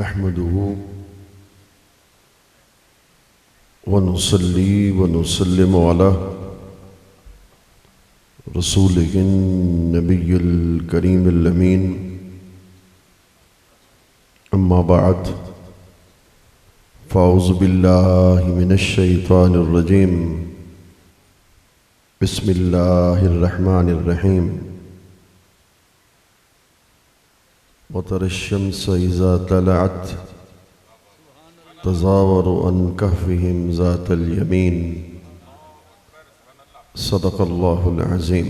نحمده ونصلي ونسلم على رسوله النبي الكريم الأمين أما بعد فأعوذ بالله من الشيطان الرجيم بسم الله الرحمن الرحيم وترى الشمس إذا طلعت تزاور عن كهفهم ذات اليمين صدق اللہ العظیم۔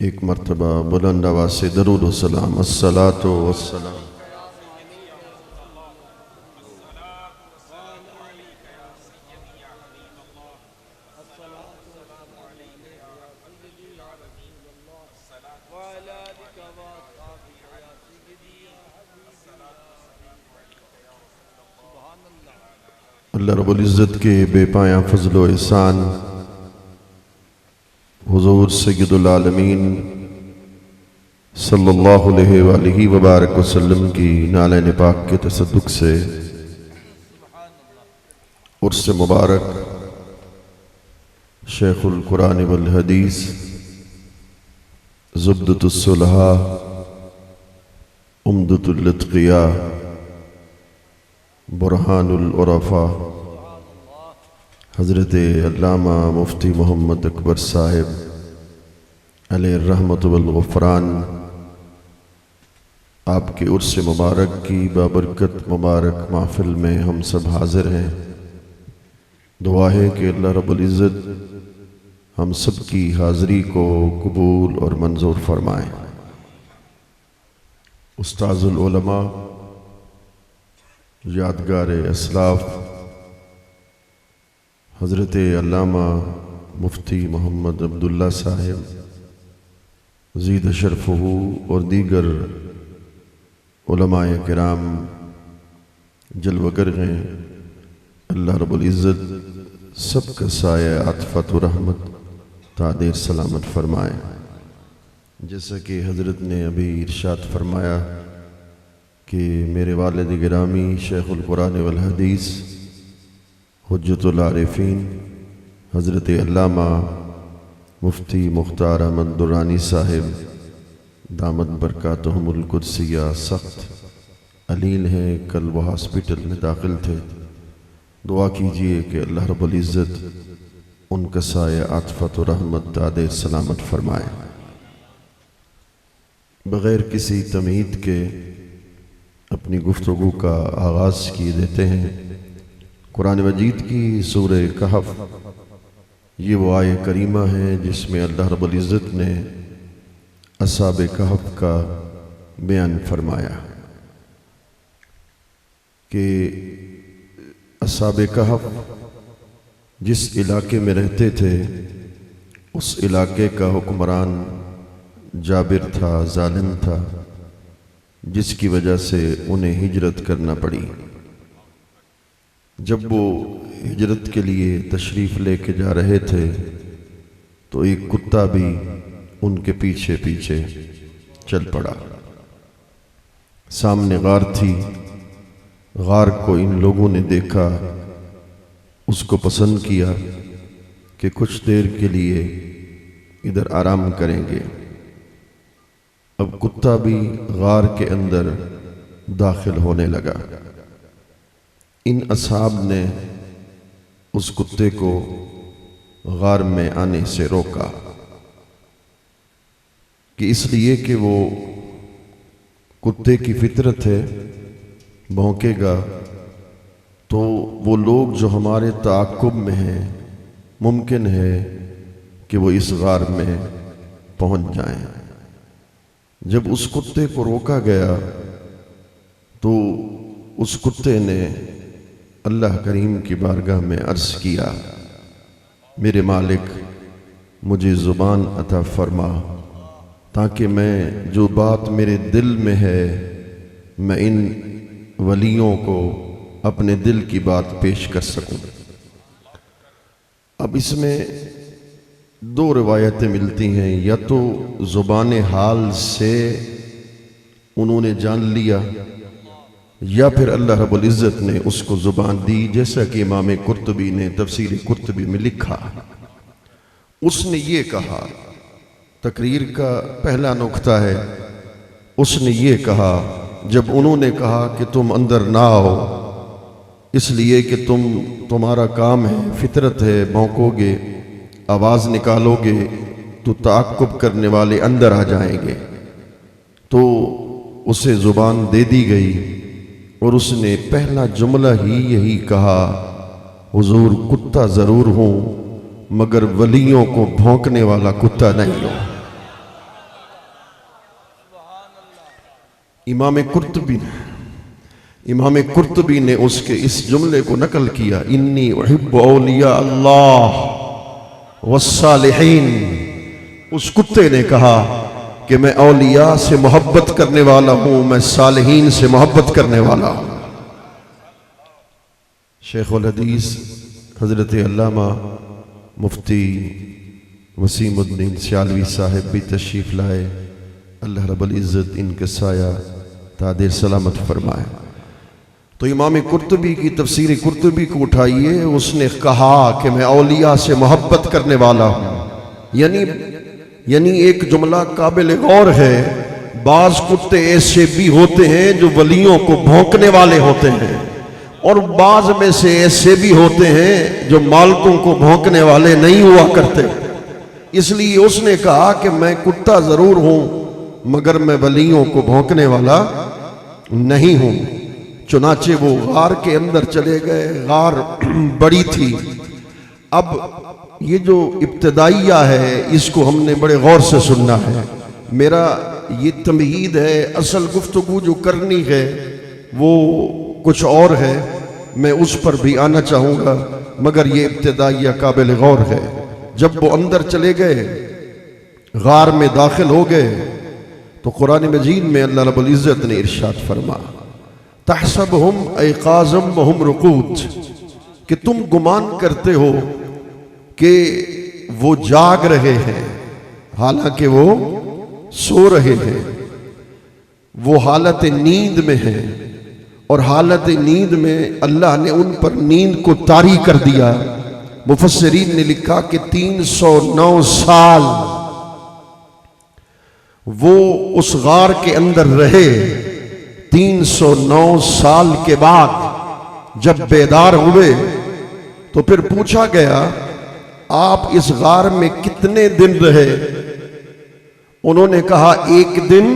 ایک مرتبہ بلند آواز سے درود و سلام، الصلاۃ والسلام۔ اللہ رب العزت کے بے پایاں فضل و احسان، حضور سید العالمین صلی اللہ علیہ وآلہ وبارک وسلم کی نالین پاک کے تصدق سے عرس مبارک شیخ القرآن والحدیث زبدۃ الصلحاء عمدۃ الاتقیاء برہان العرفاء حضرت علامہ مفتی محمد اکبر صاحب علیہ الرحمت والغفران، آپ کے عرس مبارک کی بابرکت مبارک محفل میں ہم سب حاضر ہیں۔ دعا ہے کہ اللہ رب العزت ہم سب کی حاضری کو قبول اور منظور فرمائے۔ استاذ العلماء، یادگار اسلاف حضرت علامہ مفتی محمد عبداللہ صاحب زید شرفہ اور دیگر علماء کرام جلوگر ہیں، اللہ رب العزت سب کا سایہ عطفت و رحمت تا دیر سلامت فرمائے۔ جیسا کہ حضرت نے ابھی ارشاد فرمایا کہ میرے والد گرامی شیخ القرآن والحدیث حجت العارفین حضرت علامہ مفتی مختار احمد درانی صاحب دامت برکاتہم القدسیہ سخت علیل ہیں، کل وہ ہاسپٹل میں داخل تھے۔ دعا کیجئے کہ اللہ رب العزت ان کا سایہ عطفت و رحمت دادِ سلامت فرمائے۔ بغیر کسی تمہید کے اپنی گفتگو کا آغاز کیے دیتے ہیں۔ قرآن مجید کی سورہ کہف یہ وہ آیہ کریمہ ہے جس میں اللہ رب العزت نے اصحاب کہف کا بیان فرمایا کہ اصحاب کہف جس علاقے میں رہتے تھے اس علاقے کا حکمران جابر تھا، ظالم تھا، جس کی وجہ سے انہیں ہجرت کرنا پڑی۔ جب وہ ہجرت کے لیے تشریف لے کے جا رہے تھے تو ایک کتا بھی ان کے پیچھے پیچھے چل پڑا۔ سامنے غار تھی، غار کو ان لوگوں نے دیکھا، اس کو پسند کیا کہ کچھ دیر کے لیے ادھر آرام کریں گے۔ اب کتا بھی غار کے اندر داخل ہونے لگا۔ ان اصحاب نے اس کتے کو غار میں آنے سے روکا کہ اس لیے کہ وہ کتے کی فطرت ہے، بھونکے گا تو وہ لوگ جو ہمارے تعاقب میں ہیں ممکن ہے کہ وہ اس غار میں پہنچ جائیں۔ جب اس کتے کو روکا گیا تو اس کتے نے اللہ کریم کی بارگاہ میں عرض کیا، میرے مالک مجھے زبان عطا فرما تاکہ میں جو بات میرے دل میں ہے میں ان ولیوں کو اپنے دل کی بات پیش کر سکوں۔ اب اس میں دو روایتیں ملتی ہیں، یا تو زبان حال سے انہوں نے جان لیا یا پھر اللہ رب العزت نے اس کو زبان دی، جیسا کہ امام قرطبی نے تفسیر قرطبی میں لکھا۔ اس نے یہ کہا، تقریر کا پہلا نقطہ ہے، اس نے یہ کہا جب انہوں نے کہا کہ تم اندر نہ آؤ اس لیے کہ تمہارا کام ہے، فطرت ہے، بھونکو گے، آواز نکالو گے تو تعقب کرنے والے اندر آ جائیں گے، تو اسے زبان دے دی گئی اور اس نے پہلا جملہ ہی یہی کہا، حضور کتا ضرور ہوں مگر ولیوں کو بھونکنے والا کتا نہیں ہوں۔ امام قرطبی نے اس کے اس جملے کو نقل کیا، انی احب اولیاء اللہ والصالحین۔ اس کتے نے کہا کہ میں اولیاء سے محبت کرنے والا ہوں، میں صالحین سے محبت کرنے والا ہوں۔ شیخ الحدیث حضرت علامہ مفتی وسیم الدین سیالوی صاحب بھی تشریف لائے، اللہ رب العزت ان کے سایہ تادر سلامت فرمائے۔ تو امام قرطبی کی تفسیر قرطبی کو اٹھائیے، اس نے کہا کہ میں اولیاء سے محبت کرنے والا ہوں، یعنی ایک جملہ قابل غور ہے۔ بعض کتے ایسے بھی ہوتے ہیں جو ولیوں کو بھونکنے والے ہوتے ہیں، اور بعض میں سے ایسے بھی ہوتے ہیں جو مالکوں کو بھونکنے والے نہیں ہوا کرتے۔ اس لیے اس نے کہا کہ میں کتا ضرور ہوں مگر میں ولیوں کو بھونکنے والا نہیں ہوں۔ چنانچہ وہ غار کے اندر چلے گئے، غار بڑی تھی۔ اب یہ جو ابتدائیہ ہے اس کو ہم نے بڑے غور سے سننا ہے، میرا یہ تمہید ہے، اصل گفتگو جو کرنی ہے وہ کچھ اور ہے، میں اس پر بھی آنا چاہوں گا، مگر یہ ابتدائیہ قابل غور ہے۔ جب وہ اندر چلے گئے، غار میں داخل ہو گئے، تو قرآن مجید میں اللہ رب العزت نے ارشاد فرما، تحسبہم ایقاظم وہم رقود، کہ تم گمان کرتے ہو کہ وہ جاگ رہے ہیں حالانکہ وہ سو رہے ہیں، وہ حالت نیند میں ہیں، اور حالت نیند میں اللہ نے ان پر نیند کو طاری کر دیا۔ مفسرین نے لکھا کہ 309 سال وہ اس غار کے اندر رہے۔ 309 سال کے بعد جب بیدار ہوئے تو پھر پوچھا گیا، آپ اس غار میں کتنے دن رہے؟ انہوں نے کہا، ایک دن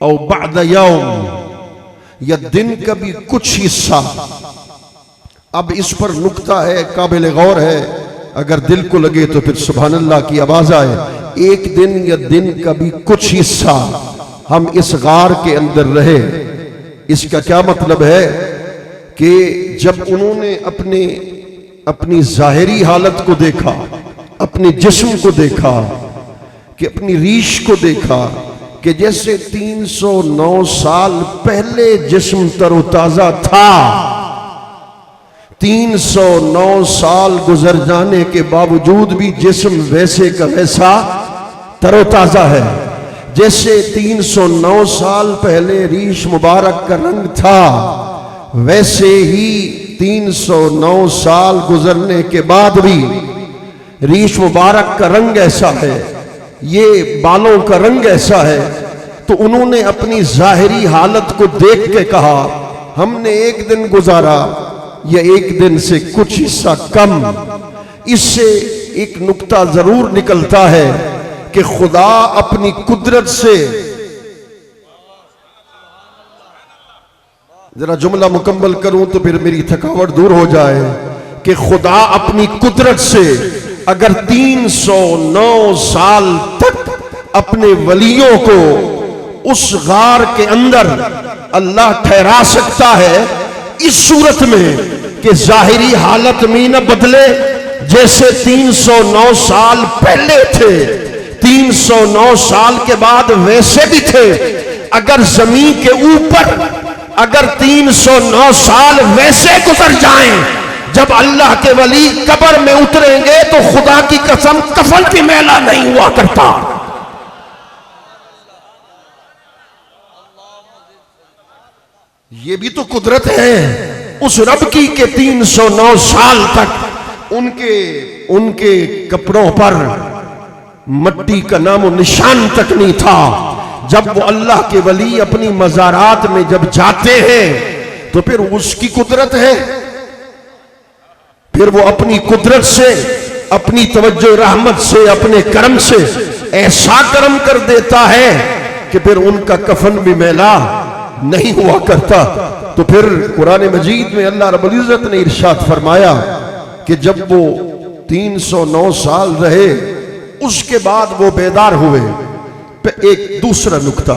او بعد یوم، یا دن کا بھی کچھ حصہ۔ اب اس پر نکتہ ہے، قابل غور ہے، اگر دل کو لگے تو پھر سبحان اللہ کی آواز آئے۔ ایک دن یا دن کا بھی کچھ حصہ ہم اس غار کے اندر رہے۔ اس کا کیا مطلب ہے کہ جب انہوں نے اپنی ظاہری حالت کو دیکھا، اپنے جسم کو دیکھا، کہ اپنی ریش کو دیکھا کہ جیسے 309 سال پہلے جسم تر و تازہ تھا، 309 سال گزر جانے کے باوجود بھی جسم ویسے کا ویسا تر و تازہ ہے۔ جیسے 309 سال پہلے ریش مبارک کا رنگ تھا، ویسے ہی 309 سال گزرنے کے بعد بھی ریش مبارک کا رنگ ایسا ہے، یہ بالوں کا رنگ ایسا ہے۔ تو انہوں نے اپنی ظاہری حالت کو دیکھ کے کہا، ہم نے ایک دن گزارا یا ایک دن سے کچھ حصہ کم۔ اس سے ایک نکتہ ضرور نکلتا ہے کہ خدا اپنی قدرت سے، ذرا جملہ مکمل کروں تو پھر میری تھکاوٹ دور ہو جائے، کہ خدا اپنی قدرت سے اگر 309 سال تک اپنے ولیوں کو اس غار کے اندر اللہ ٹھہرا سکتا ہے، اس صورت میں کہ ظاہری حالت میں نہ بدلے، جیسے 309 سال پہلے تھے 309 سال کے بعد ویسے بھی تھے، اگر زمین کے اوپر اگر 309 سال ویسے گزر جائیں، جب اللہ کے ولی قبر میں اتریں گے تو خدا کی قسم کفن بھی میلا نہیں ہوا کرتا۔ یہ بھی تو قدرت ہے اس رب کی کہ 309 سال تک ان کے کپڑوں پر مٹی کا نام و نشان تک نہیں تھا. جب وہ اللہ کے ولی اپنی مزارات میں جب جاتے ہیں تو پھر اس کی قدرت ہے, پھر وہ اپنی قدرت سے, اپنی توجہ رحمت سے, اپنے کرم سے ایسا کرم کر دیتا ہے کہ پھر ان کا کفن بھی میلا نہیں ہوا کرتا. تو پھر قرآن مجید میں اللہ رب العزت نے ارشاد فرمایا کہ جب وہ 309 سال رہے اس کے بعد وہ بیدار ہوئے. ایک دوسرا نکتہ,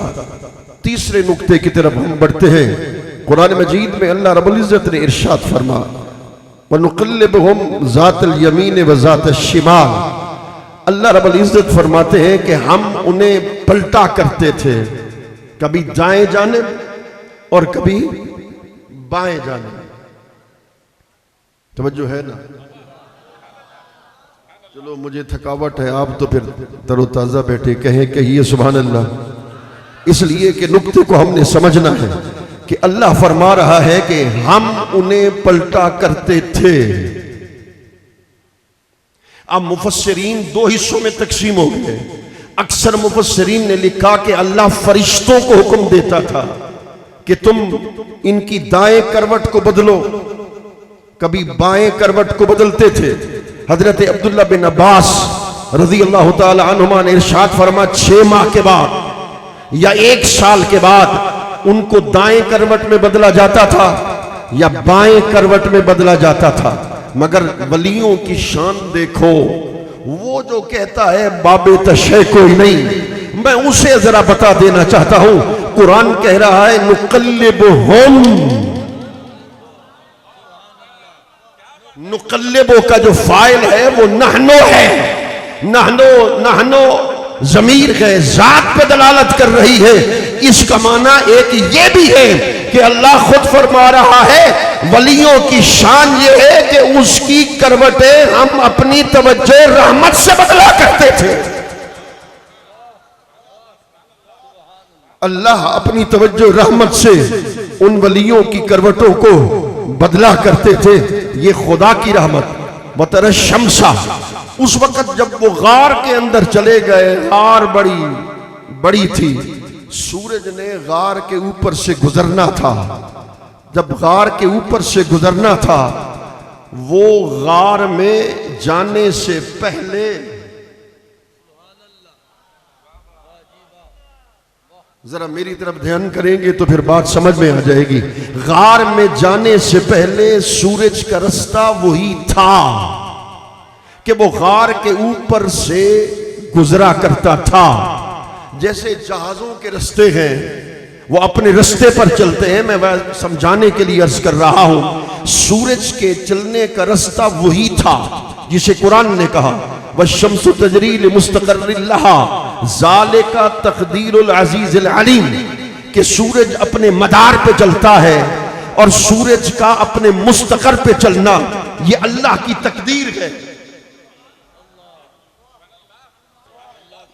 تیسرے نکتے کی طرف ہم بڑھتے ہیں. قرآن مجید میں اللہ رب العزت نے ارشاد فرما وَنُقَلِّبُهُمْ ذَاتَ الْيَمِينِ وَذَاتَ الشِّمَالِ. اللہ رب العزت فرماتے ہیں کہ ہم انہیں پلٹا کرتے تھے, کبھی دائیں جانب اور کبھی بائیں جانب. توجہ ہے نا؟ چلو مجھے تھکاوٹ ہے, آپ تو پھر تر و تازہ بیٹھے کہیں کہیے سبحان اللہ. اس لیے کہ نکتے کو ہم نے سمجھنا ہے کہ اللہ فرما رہا ہے کہ ہم انہیں پلٹا کرتے تھے. اب مفسرین دو حصوں میں تقسیم ہو گئے. اکثر مفسرین نے لکھا کہ اللہ فرشتوں کو حکم دیتا تھا کہ تم ان کی دائیں کروٹ کو بدلو, کبھی بائیں کروٹ کو بدلتے تھے. حضرت عبداللہ بن عباس رضی اللہ تعالی عنہما نے ارشاد فرما 6 ماہ کے بعد یا 1 سال کے بعد ان کو دائیں کروٹ میں بدلا جاتا تھا یا بائیں کروٹ میں بدلا جاتا تھا. مگر ولیوں کی شان دیکھو, وہ جو کہتا ہے باب تشے کوئی نہیں, میں اسے ذرا بتا دینا چاہتا ہوں. قرآن کہہ رہا ہے نقلبہم, نقلبو کا جو فائل ہے وہ نحنو ہے. نحنو ضمیر ہے, ذات پہ دلالت کر رہی ہے. اس کا معنی ایک یہ بھی ہے کہ اللہ خود فرما رہا ہے ولیوں کی شان یہ ہے کہ اس کی کروٹیں ہم اپنی توجہ رحمت سے بدلا کرتے تھے. اللہ اپنی توجہ رحمت سے ان ولیوں کی کروٹوں کو بدلا کرتے تھے. یہ خدا کی رحمت. وَتَرَى الشَّمْسَ, اس وقت جب وہ غار کے اندر چلے گئے, غار بڑی تھی, سورج نے غار کے اوپر سے گزرنا تھا. جب غار کے اوپر سے گزرنا تھا, وہ غار میں جانے سے پہلے ذرا میری طرف دھیان کریں گے تو پھر بات سمجھ میں آ جائے گی. غار میں جانے سے پہلے سورج کا رستہ وہی تھا کہ وہ غار کے اوپر سے گزرا کرتا تھا. جیسے جہازوں کے رستے ہیں, وہ اپنے رستے پر چلتے ہیں. میں سمجھانے کے لیے عرض کر رہا ہوں, سورج کے چلنے کا رستہ وہی تھا جسے قرآن نے کہا والشمس تجری لمستقر لها ذالک تقدیر العزیز العلیم, کہ سورج اپنے مدار پہ چلتا ہے اور سورج کا اپنے مستقر پہ چلنا یہ اللہ کی تقدیر ہے.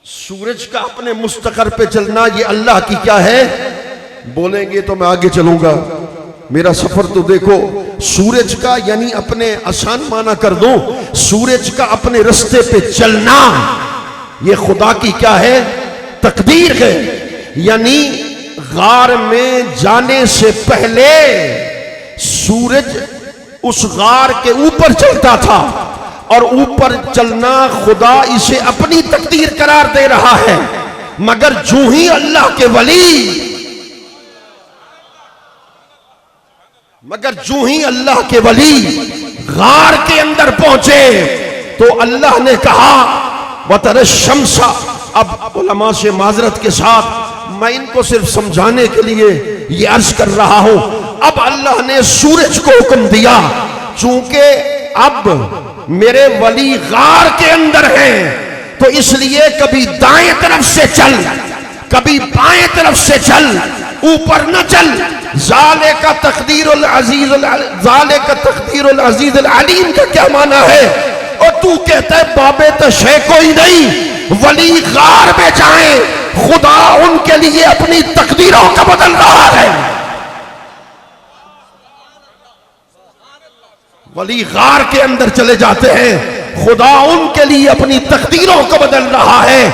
سورج کا اپنے مستقر پہ چلنا یہ اللہ کی کیا ہے؟ بولیں گے تو میں آگے چلوں گا. میرا سفر تو دیکھو. سورج کا یعنی اپنے آسان معنی کر دو, سورج کا اپنے رستے پہ چلنا یہ خدا کی کیا ہے؟ تقدیر ہے. یعنی غار میں جانے سے پہلے سورج اس غار کے اوپر چلتا تھا, اور اوپر چلنا خدا اسے اپنی تقدیر قرار دے رہا ہے. مگر جو ہی اللہ کے ولی غار کے اندر پہنچے تو اللہ نے کہا وَتَرَى الشَّمْسَ. اب علماء سے معذرت کے ساتھ میں ان کو صرف سمجھانے کے لیے یہ عرض کر رہا ہوں. اب اللہ نے سورج کو حکم دیا, چونکہ اب میرے ولی غار کے اندر ہیں تو اس لیے کبھی دائیں طرف سے چل, کبھی بائیں طرف سے چل, اوپر نہ چل. ذالک تقدیر العزیز العلیم کا کیا معنی ہے؟ اور تو کہتا ہے باب تشے کوئی نہیں, ولی غار میں جائیں, خدا ان کے لیے اپنی تقدیروں کا بدل رہا ہے. ولی غار کے اندر چلے جاتے ہیں، خدا ان کے لیے اپنی تقدیروں کو بدل رہا ہے۔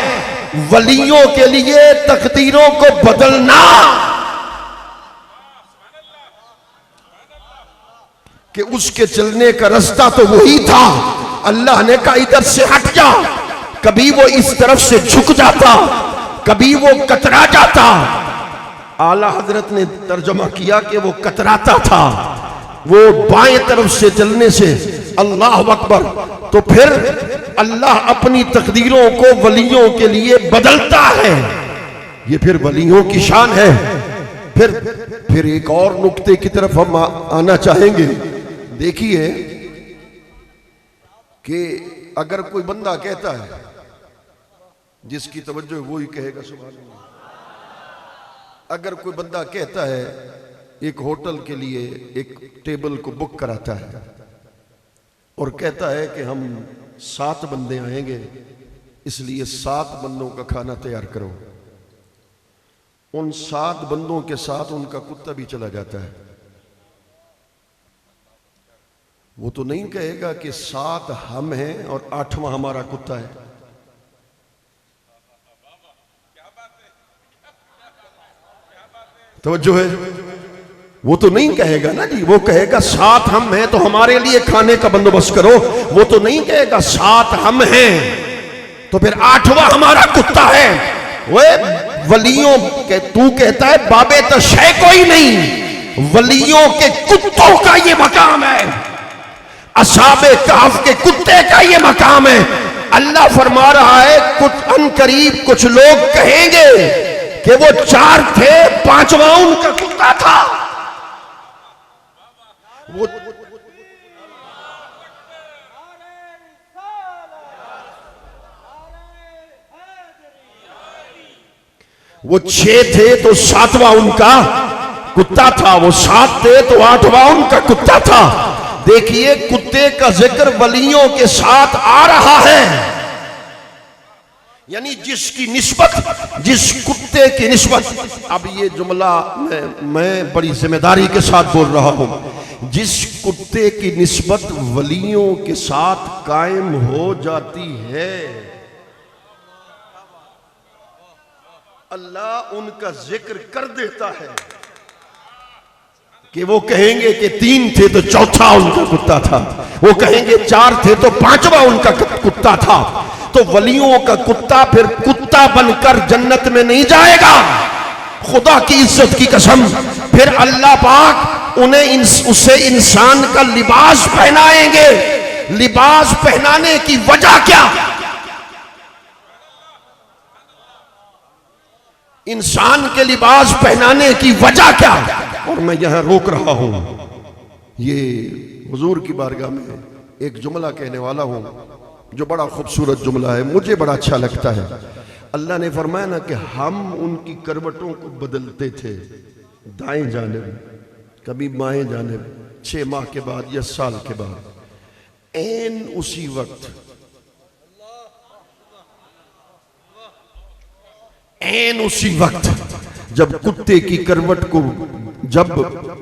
ولیوں کے لیے تقدیروں کو بدلنا کہ اس کے چلنے کا رستہ تو وہی تھا، اللہ نے کہا ادھر سے ہٹ جا، کبھی وہ اس طرف سے جھک جاتا، کبھی وہ کترا جاتا۔ اعلیٰ حضرت نے ترجمہ کیا کہ وہ کتراتا تھا، وہ بائیں طرف سے چلنے سے، اللہ اکبر۔ تو پھر اللہ اپنی تقدیروں کو ولیوں کے لیے بدلتا ہے، یہ پھر ولیوں کی شان ہے۔ پھر ایک اور نقطے کی طرف ہم آنا چاہیں گے۔ دیکھیے کہ اگر کوئی بندہ کہتا ہے، جس کی توجہ وہی کہے گا سبحان اللہ۔ اگر کوئی بندہ کہتا ہے ایک ہوٹل کے لیے ایک ٹیبل کو بک کراتا ہے اور کہتا ہے کہ ہم 7 بندے آئیں گے، اس لیے 7 بندوں کا کھانا تیار کرو، ان 7 بندوں کے ساتھ ان کا کتا بھی چلا جاتا ہے، وہ تو نہیں کہے گا کہ 7 ہم ہیں اور 8واں ہمارا کتا ہے۔ توجہ ہے، وہ تو نہیں کہے گا نا جی، وہ کہے گا 7 ہم ہیں تو ہمارے لیے کھانے کا بندوبست کرو، وہ تو نہیں کہے گا 7 ہم ہیں تو پھر 8واں ہمارا کتا ہے۔ وہ ولیوں کے تو کہتا ہے بابے تو شے کوئی نہیں، ولیوں کے کتوں کا یہ مقام ہے، اصحاب کہف کے کتے کا یہ مقام ہے۔ اللہ فرما رہا ہے کچھ ان قریب کچھ لوگ کہیں گے کہ وہ 4 تھے 5واں ان کا کتا تھا۔ وہ 6 تھے تو 7واں ان کا کتا تھا، وہ 7 تھے تو 8واں ان کا کتا تھا۔ دیکھیے کتے کا ذکر ولیوں کے ساتھ آ رہا ہے، یعنی جس کی نسبت، جس کتے کی نسبت، اب یہ جملہ میں بڑی ذمہ داری کے ساتھ بول رہا ہوں، جس کتے کی نسبت ولیوں کے ساتھ قائم ہو جاتی ہے، اللہ ان کا ذکر کر دیتا ہے کہ وہ کہیں گے کہ 3 تھے تو 4تھا ان کا کتا تھا، وہ کہیں گے 4 تھے تو 5واں ان کا کتا تھا۔ تو ولیوں کا کتا پھر کتا بن کر جنت میں نہیں جائے گا، خدا کی عزت کی قسم۔ پھر اللہ پاک انہیں اسے انسان کا لباس پہنائیں گے۔ لباس پہنانے کی وجہ کیا؟ انسان کے لباس پہنانے کی وجہ کیا؟ اور میں یہاں روک رہا ہوں، یہ حضور کی بارگاہ میں ایک جملہ کہنے والا ہوں جو بڑا خوبصورت جملہ ہے، مجھے بڑا اچھا لگتا ہے۔ اللہ نے فرمایا نا کہ ہم ان کی کروٹوں کو بدلتے تھے، دائیں جانب کبھی بائیں جانب، 6 ماہ کے بعد یا سال کے بعد، این اسی وقت، این اسی وقت جب کتے کی کروٹ کو، جب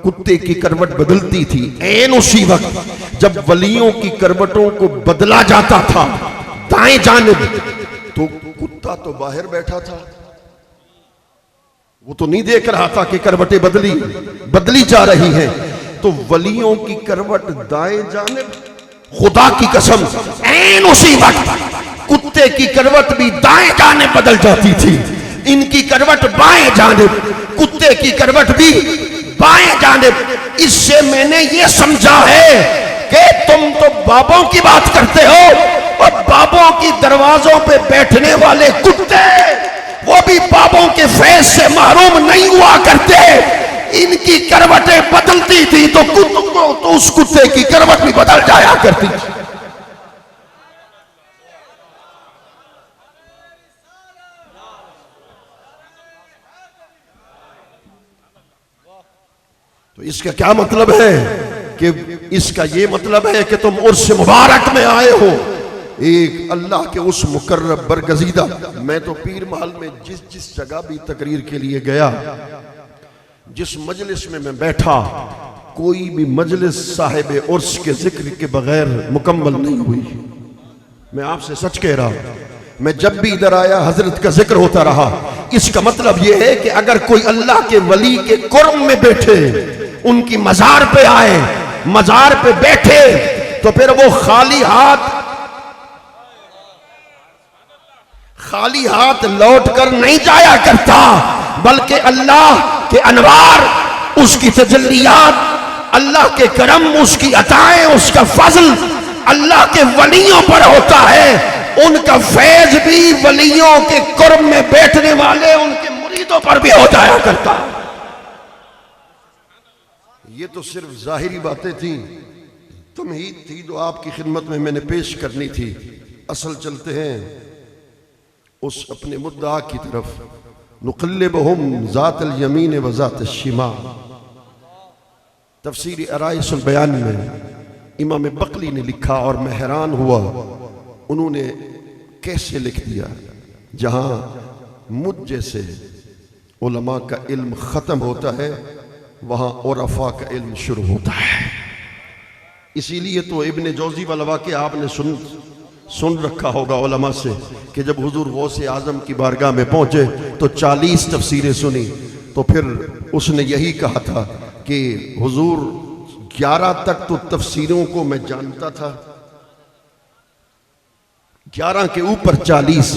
کتے کی کروٹ بدلتی تھی، این اسی وقت جب ولیوں کی کروٹوں کو بدلا جاتا تھا دائیں جانب، تو کتا تو باہر بیٹھا تھا، وہ تو نہیں دیکھ رہا تھا کہ کروٹیں بدلی جا رہی ہیں۔ تو ولیوں کی کروٹ دائیں جانب، خدا کی قسم این اسی وقت کتے کی کروٹ بھی دائیں جانب بدل جاتی تھی، ان کی کروٹ بائیں جانب، کتے کی کروٹ بھی بائیں جانب۔ اس سے میں نے یہ سمجھا ہے کہ تم تو بابوں کی بات کرتے ہو، اور بابوں کی دروازوں پہ بیٹھنے والے کتے وہ بھی بابوں کے فیض سے محروم نہیں ہوا کرتے۔ ان کی کروٹیں بدلتی تھی تو اس کتے کی کروٹ بھی بدل جایا کرتی تھی۔ تو اس کا کیا مطلب ہے؟ کہ اس کا یہ مطلب ہے کہ تم عرس مبارک میں آئے ہو، ایک اللہ کے اس مقرب برگزیدہ۔ میں تو پیر محل میں جس جگہ بھی تقریر کے لیے گیا، جس مجلس میں بیٹھا، کوئی بھی مجلس صاحب عرس کے ذکر کے بغیر مکمل نہیں ہوئی. میں آپ سے سچ کہہ رہا ہوں، میں جب بھی ادھر آیا حضرت کا ذکر ہوتا رہا. اس کا مطلب یہ ہے کہ اگر کوئی اللہ کے ولی کے قرب میں بیٹھے، ان کی مزار پہ آئے، مزار پہ بیٹھے، تو پھر وہ خالی ہاتھ لوٹ کر نہیں جایا کرتا، بلکہ اللہ کے انوار، اس کی تجلیات، اللہ کے کرم، اس کی عطائیں، اس کا فضل اللہ کے ولیوں پر ہوتا ہے. ان کا فیض بھی ولیوں کے قرب میں بیٹھنے والے ان کے مریدوں پر بھی ہو جایا کرتا. یہ تو صرف ظاہری باتیں تھیں، تمہید تھی جو آپ کی خدمت میں نے پیش کرنی تھی. اصل چلتے ہیں اس اپنے مدعا کی طرف. نقلبہم ذات الیمین و ذات الشمال. تفسیر عرائس البیان میں امام بقلی نے لکھا اور میں حیران ہوا انہوں نے کیسے لکھ دیا. جہاں مجھ جیسے علماء کا علم ختم ہوتا ہے وہاں عرفاء کا علم شروع ہوتا ہے. اسی لیے تو ابن جوزی والا واقعہ آپ نے سن رکھا ہوگا علماء سے کہ جب حضور غوث اعظم کی بارگاہ میں پہنچے تو 40 تفسیریں سنی. تو پھر اس نے یہی کہا تھا کہ حضور 11 تک تو تفسیروں کو میں جانتا تھا، 11 کے اوپر 40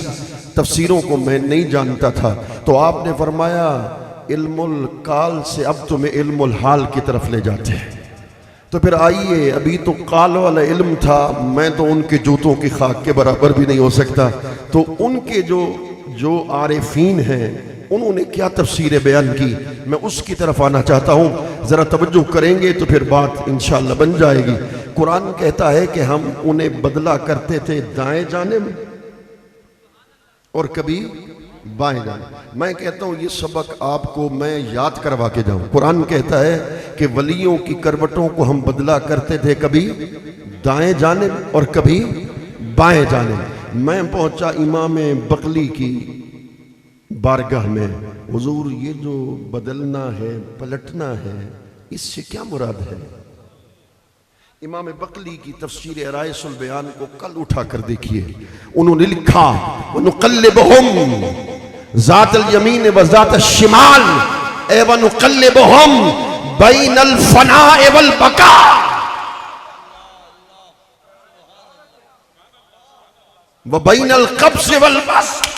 تفسیروں کو میں نہیں جانتا تھا. تو آپ نے فرمایا علم القال سے اب تمہیں علم الحال کی طرف لے جاتے ہیں. تو پھر آئیے، ابھی تو قال والا علم تھا، میں تو ان کے جوتوں کی خاک کے برابر بھی نہیں ہو سکتا. تو ان کے جو عارفین ہیں انہوں نے کیا تفسیر بیان کی، میں اس کی طرف آنا چاہتا ہوں. ذرا توجہ کریں گے تو پھر بات انشاءاللہ بن جائے گی. قرآن کہتا ہے کہ ہم انہیں بدلا کرتے تھے دائیں جانب اور کبھی بائیں جانب. میں کہتا ہوں یہ سبق آپ کو میں یاد کروا کے جاؤں. قرآن کہتا ہے کہ ولیوں کی کروٹوں کو ہم بدلا کرتے تھے کبھی دائیں جانب اور کبھی بائیں جانب. میں پہنچا امام بقلی کی بارگاہ میں. حضور یہ جو بدلنا ہے، پلٹنا ہے، اس سے کیا مراد ہے؟ امام بقلی کی تفسیر عرائس البیان کو کل اٹھا کر دیکھیے. انہوں نے لکھا وَنُقَلِّبُهُمْ ذات الیمین و ذات الشمال اے وَنُقَلِّبُهُمْ بَيْنَ الْفَنَاءِ وَالْبَقَاءِ وَبَيْنَ الْقَبْضِ وَالْبَسْطِ.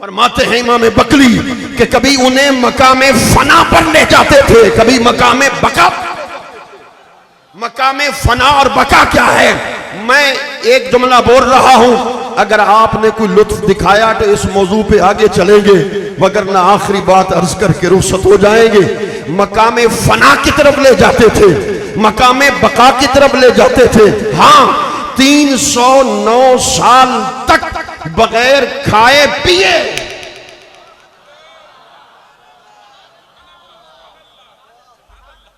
فرماتے ہیں امام بقلی کہ کبھی انہیں مقام فنا پر لے جاتے تھے، کبھی مقام بقا. مقام فنا اور بقا کیا ہے؟ میں ایک جملہ بول رہا ہوں، اگر آپ نے کوئی لطف دکھایا تو اس موضوع پہ آگے چلیں گے، وگرنہ آخری بات عرض کر کے رخصت ہو جائیں گے. مقام فنا کی طرف لے جاتے تھے، مقام بقا کی طرف لے جاتے تھے. ہاں 309 سال تک بغیر کھائے پیے.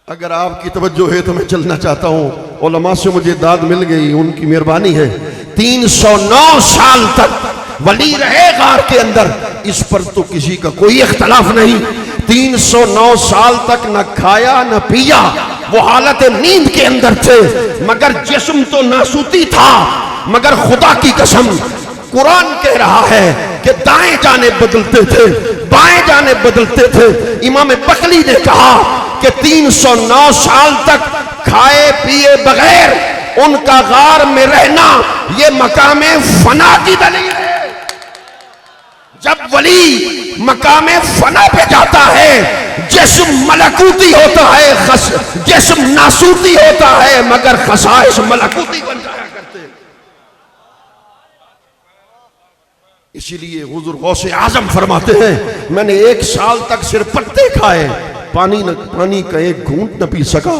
اگر آپ کی توجہ ہے تو میں چلنا چاہتا ہوں. علماء سے مجھے داد مل گئی، ان کی مہربانی ہے. 309 سال تک ولی رہے غار کے اندر، اس پر تو کسی کا کوئی اختلاف نہیں. 309 سال تک نہ کھایا نہ پیا، وہ حالت نیند کے اندر تھے، مگر جسم تو ناسوتی تھا. مگر خدا کی قسم قرآن کہہ رہا ہے کہ دائیں جانب بدلتے تھے، بائیں جانب بدلتے تھے. امام بقلی نے کہا کہ 309 سال تک کھائے پیے بغیر ان کا غار میں رہنا یہ مقام فنا کی دلیل ہے. جب ولی مقام فنا پہ جاتا ہے جسم ملکوتی ہوتا ہے، جسم ناسوتی ہوتا ہے، مگر خصائص ملکوتی بن جایا کرتے. اسی لیے حضور غوث اعظم فرماتے ہیں میں نے 1 سال تک صرف پتے کھائے، پانی کا ایک گھونٹ نہ پی سکا.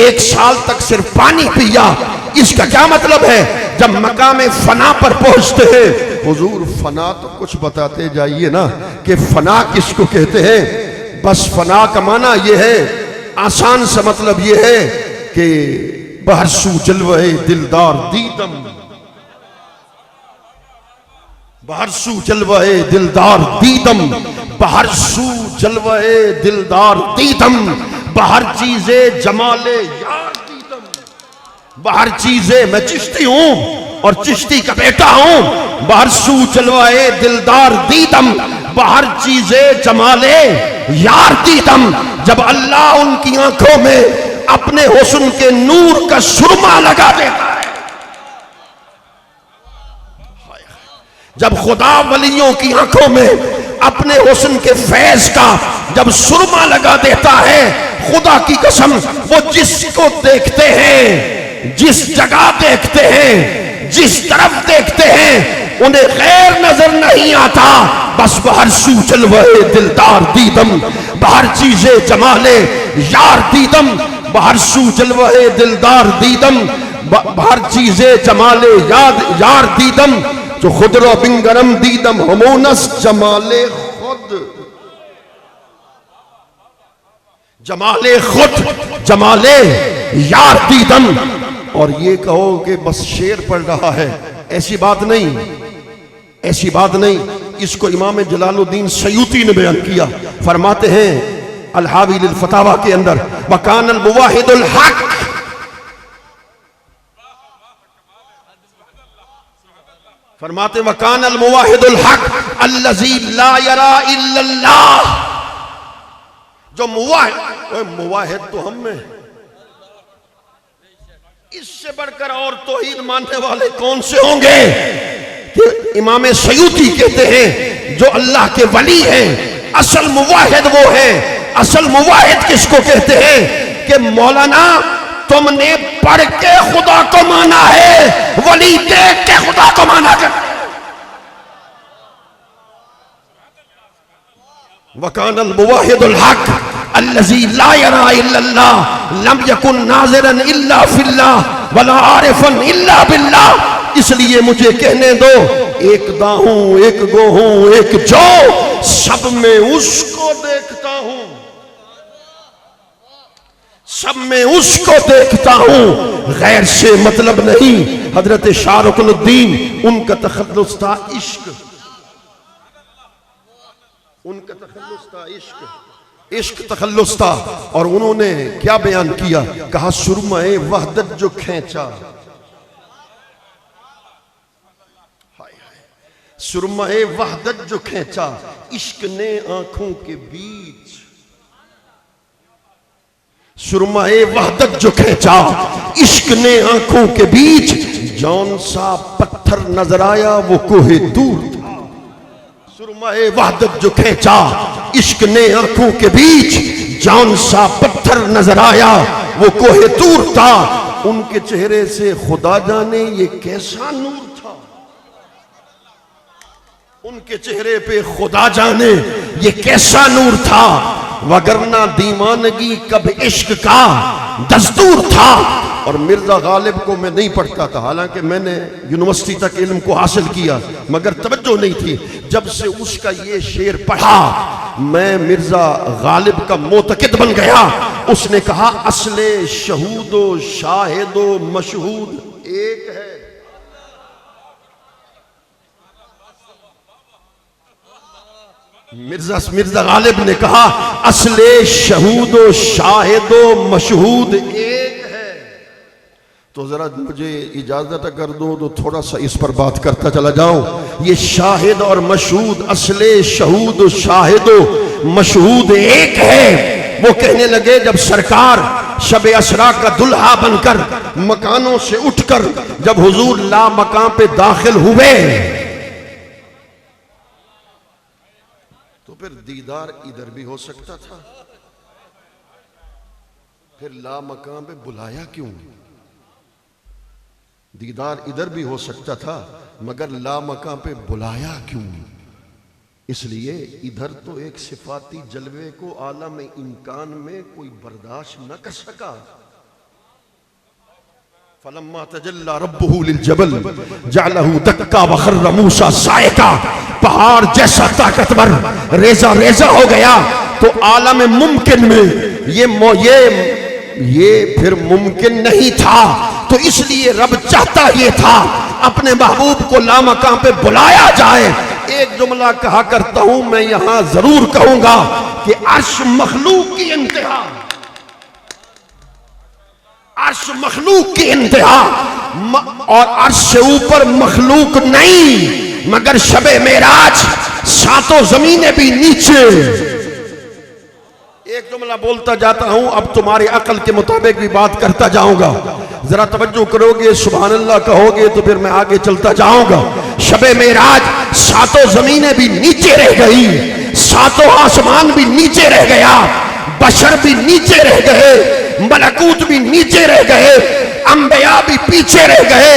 1 سال تک صرف پانی پیا. اس کا کیا مطلب ہے؟ جب مقام فنا پر پہنچتے ہیں، حضور فنا تو کچھ بتاتے جائیے نا کہ فنا کس کو کہتے ہیں. بس فنا کا معنی یہ ہے، آسان سا مطلب یہ ہے کہ بہرسو جلوہ دلدار دیدم، بہرسو جلوہ دلدار دیدم، بہرسو جلوہ دلدار دیدم، بہر چیزیں جمال یار دیدم، بہر چیزیں، میں چشتی ہوں اور چشتی کا بیٹا ہوں، بہر سو جلوائے دلدار دیدم، بہر چیزیں جمال یار دیدم۔ جب اللہ ان کی آنکھوں میں اپنے حسن کے نور کا سرما لگا دیتا ہے، جب خدا ولیوں کی آنکھوں میں اپنے حسن کے فیض کا جب سرما لگا دیتا ہے، خدا کی قسم وہ جس کو دیکھتے ہیں، جس جگہ دیکھتے ہیں، جس طرف دیکھتے ہیں، انہیں غیر نظر نہیں آتا، بس بہر سو جلوہ دلدار دیدم، بہر چیزیں جمال یار دیدم، بہر سو جلوہ دلدار دیدم، بہر چیزیں جمال یار دیدم، جو خود رو بنگرم دیدم ہمونس جمال خود، جمال خود جمال یار دیدم۔ اور یہ کہو کہ بس شعر پڑھ رہا ہے، ایسی بات نہیں، ایسی بات نہیں۔ اس کو امام جلال الدین سیوطی نے بیان کیا، فرماتے ہیں الحاوی للفتاوی کے اندر، وَكَانَ الْمُوَاحِدُ الْحَقِّ، فرماتے وَكَانَ الْمُوَاحِدُ الْحَقِّ الَّذِي لَا يَرَى إِلَّا اللَّهِ، جو مواحد تو ہم میں، اس سے بڑھ کر اور توحید ماننے والے کون سے ہوں گے؟ کہ امام سیوطی کہتے ہیں جو اللہ کے ولی ہیں، اصل مواحد وہ ہے۔ اصل مواحد کس کو کہتے ہیں؟ کہ مولانا تم نے پڑھ کے خدا کو مانا ہے، ولی دیکھ کے خدا کو مانا کرتے ہیں۔ وَكَانَ الْمُوَاحِدُ الْحَقِّ الَّذِي لَا يَرَى إِلَّا اللَّهِ لَمْ يَكُنْ نَاظِرًا إِلَّا فِي اللَّهِ وَلَا عَارِفًا إِلَّا بِاللَّهِ۔ اس لیے مجھے کہنے دو، ایک دا ہوں، ایک گو ہوں، ایک جو، سب میں اس کو دیکھتا ہوں، سب میں اس کو دیکھتا ہوں، غیر سے مطلب نہیں۔ حضرت شاہ رکن الدین، ان کا تخلص تھا عشق، ان کا تخلص تھا عشق، عشق تخلص تھا۔ اور انہوں نے کیا بیان کیا؟ کہا سرمہ وحدت جو کھینچا، سرمہ وحدت جو کھینچا، عشق نے آنکھوں کے بیچ، سرمہ وحدت جو کھینچا، عشق نے آنکھوں کے بیچ، جون سا پتھر نظر آیا وہ کوہ دور تھا۔ سرمہ وحدت جو کھینچا، عشق نے آنکھوں کے بیچ، جون سا پتھر نظر آیا وہ کوہ دور تھا۔ ان کے چہرے سے خدا جانے یہ کیسا نور تھا، ان کے چہرے پہ خدا جانے یہ کیسا نور تھا، وگرنہ دیوانگی کب عشق کا دستور تھا۔ اور مرزا غالب کو میں نہیں پڑھتا تھا، حالانکہ میں نے یونیورسٹی تک علم کو حاصل کیا، مگر توجہ نہیں تھی۔ جب سے اس کا یہ شعر پڑھا، میں مرزا غالب کا معتقد بن گیا۔ اس نے کہا اصل شہود و شاہد و مشہود ایک ہے، مرزا غالب نے کہا اصل شہود و شاہد و مشہود ایک ہے۔ تو ذرا مجھے اجازت کر دو تو تھوڑا سا اس پر بات کرتا چلا جاؤں۔ یہ شاہد اور مشہود، اصل شہود و شاہد و مشہود ایک ہے۔ وہ کہنے لگے جب سرکار شب اسرا کا دلہا بن کر مکانوں سے اٹھ کر جب حضور لا مکان پہ داخل ہوئے، پھر دیدار ادھر بھی ہو سکتا تھا، پھر لا مقام پہ بلایا کیوں؟ دیدار ادھر بھی ہو سکتا تھا مگر لا مقام پہ بلایا کیوں؟ اس لیے ادھر تو ایک صفاتی جلوے کو عالم امکان میں کوئی برداشت نہ کر سکا۔ فلما تجلی ربہ للجبل جعلہ دکا وخر موسیٰ صاعقا، پہاڑ جیسا طاقتور ریزہ ریزہ ہو گیا۔ تو عالم ممکن میں یہ پھر ممکن نہیں تھا، تو اس لیے رب چاہتا یہ تھا اپنے محبوب کو لامکان پہ بلایا جائے۔ ایک جملہ کہا کرتا ہوں میں یہاں ضرور کہوں گا کہ عرش مخلوق کی انتہا، عرش مخلوق کی انتہا، اور عرش سے اوپر مخلوق نہیں، مگر شب معراج ساتوں زمینیں بھی نیچے۔ ایک جملہ بولتا جاتا ہوں، اب تمہاری عقل کے مطابق بھی بات کرتا جاؤں گا، ذرا توجہ کرو گے، سبحان اللہ کہو گے تو پھر میں آگے چلتا جاؤں گا۔ شب معراج ساتوں زمینیں بھی نیچے رہ گئی، ساتوں آسمان بھی نیچے رہ گیا، بشر بھی نیچے رہ گئے، ملکوت بھی نیچے رہ گئے، انبیاء بھی پیچھے رہ گئے،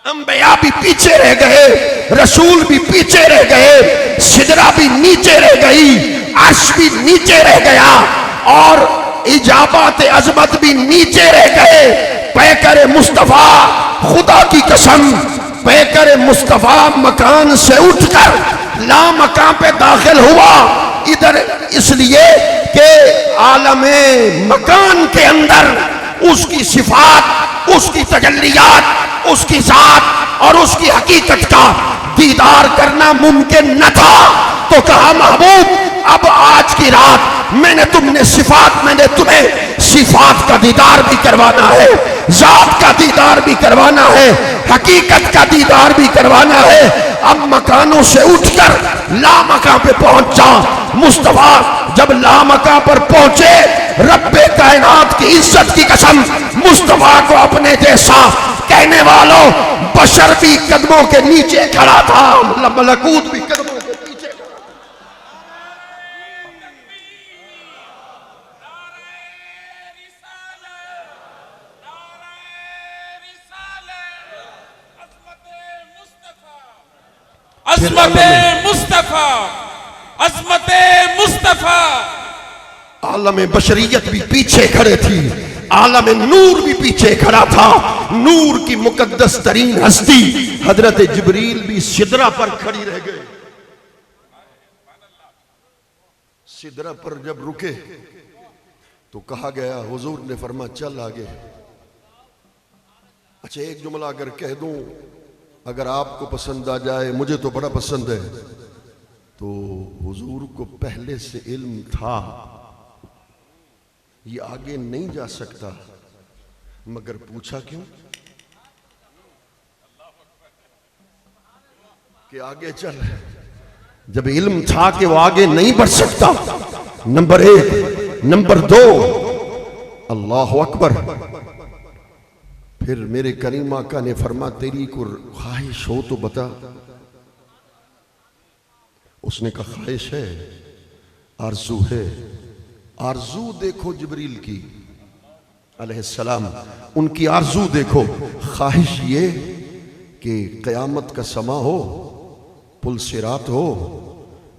انبیاء بھی پیچھے رہ گئے، رسول بھی پیچھے رہ گئے، سدرہ بھی نیچے رہ گئی، عرش بھی نیچے رہ گیا، اور اجابات عظمت بھی نیچے رہ گئے۔ پیکر مصطفیٰ، خدا کی قسم، پیکر مصطفیٰ مکان سے اٹھ کر لا مکان پہ داخل ہوا، ادھر اس لیے کہ عالم مکان کے اندر اس کی صفات، اس کی تجلیات، اس کی ذات اور اس کی حقیقت کا دیدار کرنا ممکن نہ تھا، تو کہا محبوب اب آج کی رات میں نے تمہیں صفات کا دیدار بھی کروانا ہے، ذات کا دیدار بھی کروانا ہے، حقیقت کا دیدار بھی کروانا ہے۔ اب مکانوں سے اٹھ کر لا مکان پہ پہنچا۔ مصطفیٰ جب لا مکان پر پہنچے، رب کائنات کی عزت کی قسم، مصطفیٰ کو اپنے جیسا کہنے والوں بشر بھی قدموں کے نیچے کھڑا تھا، ملکوت بھی قدموں کے پیچھے۔ عظمت مصطفیٰ، عظمت مصطفیٰ۔ عالم بشریت بھی پیچھے کھڑے تھی، عالم نور بھی پیچھے کھڑا تھا، نور کی مقدس ترین ہستی حضرت جبریل بھی سدرہ پر کھڑی رہ گئے۔ سدرہ پر جب رکے تو کہا گیا، حضور نے فرمایا چل آگے۔ اچھا ایک جملہ اگر کہہ دوں، اگر آپ کو پسند آ جائے، مجھے تو بڑا پسند ہے، تو حضور کو پہلے سے علم تھا یہ آگے نہیں جا سکتا، مگر پوچھا کیوں کہ آگے چل؟ جب علم تھا کہ وہ آگے نہیں بڑھ سکتا، نمبر ایک۔ نمبر دو، اللہ اکبر، پھر میرے کریم آقا نے فرمایا تیری کو خواہش ہو تو بتا۔ اس نے کہا خواہش ہے، آرزو ہے۔ آرزو دیکھو جبریل کی علیہ السلام، ان کی آرزو دیکھو، خواہش یہ کہ قیامت کا سما ہو، پل صراط ہو،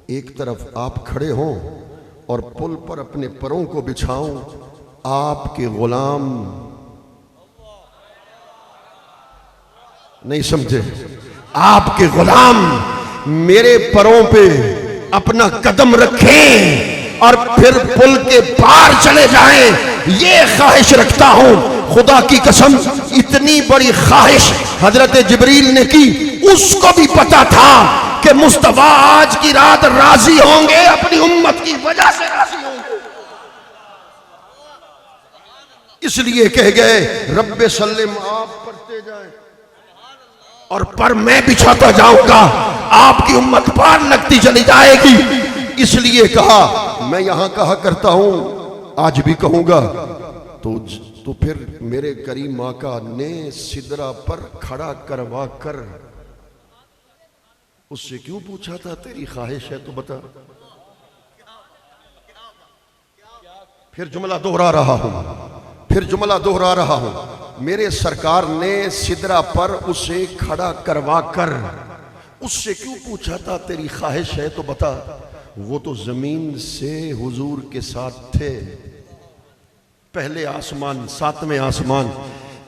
ایک طرف آپ کھڑے ہوں اور پل پر اپنے پروں کو بچھاؤں، آپ کے غلام نہیں سمجھے، آپ کے غلام میرے پروں پہ اپنا قدم رکھیں اور پھر پل کے پار چلے جائیں، یہ خواہش رکھتا ہوں۔ خدا کی قسم اتنی بڑی خواہش حضرت جبریل نے کی، اس کو بھی پتا تھا کہ مصطفیٰ آج کی رات راضی ہوں گے، اپنی امت کی وجہ سے راضی ہوں گے، اس لیے کہہ گئے رب سلم، آپ پڑھتے جائیں اور پر میں بچھاتا جاؤں گا، آپ کی امت پار لگتی چلی جائے گی۔ اس لیے کہا، میں یہاں کہا کرتا ہوں، آج بھی کہوں گا، تو پھر میرے کریم آقا نے سدرہ پر کھڑا کروا کر اس سے کیوں پوچھا تھا تیری خواہش ہے تو بتا؟ پھر جملہ دہرا رہا ہوں، میرے سرکار نے سدرہ پر اسے کھڑا کروا کر اس سے کیوں پوچھا تھا تیری خواہش ہے تو بتا؟ وہ تو زمین سے حضور کے ساتھ تھے، پہلے آسمان، ساتویں آسمان،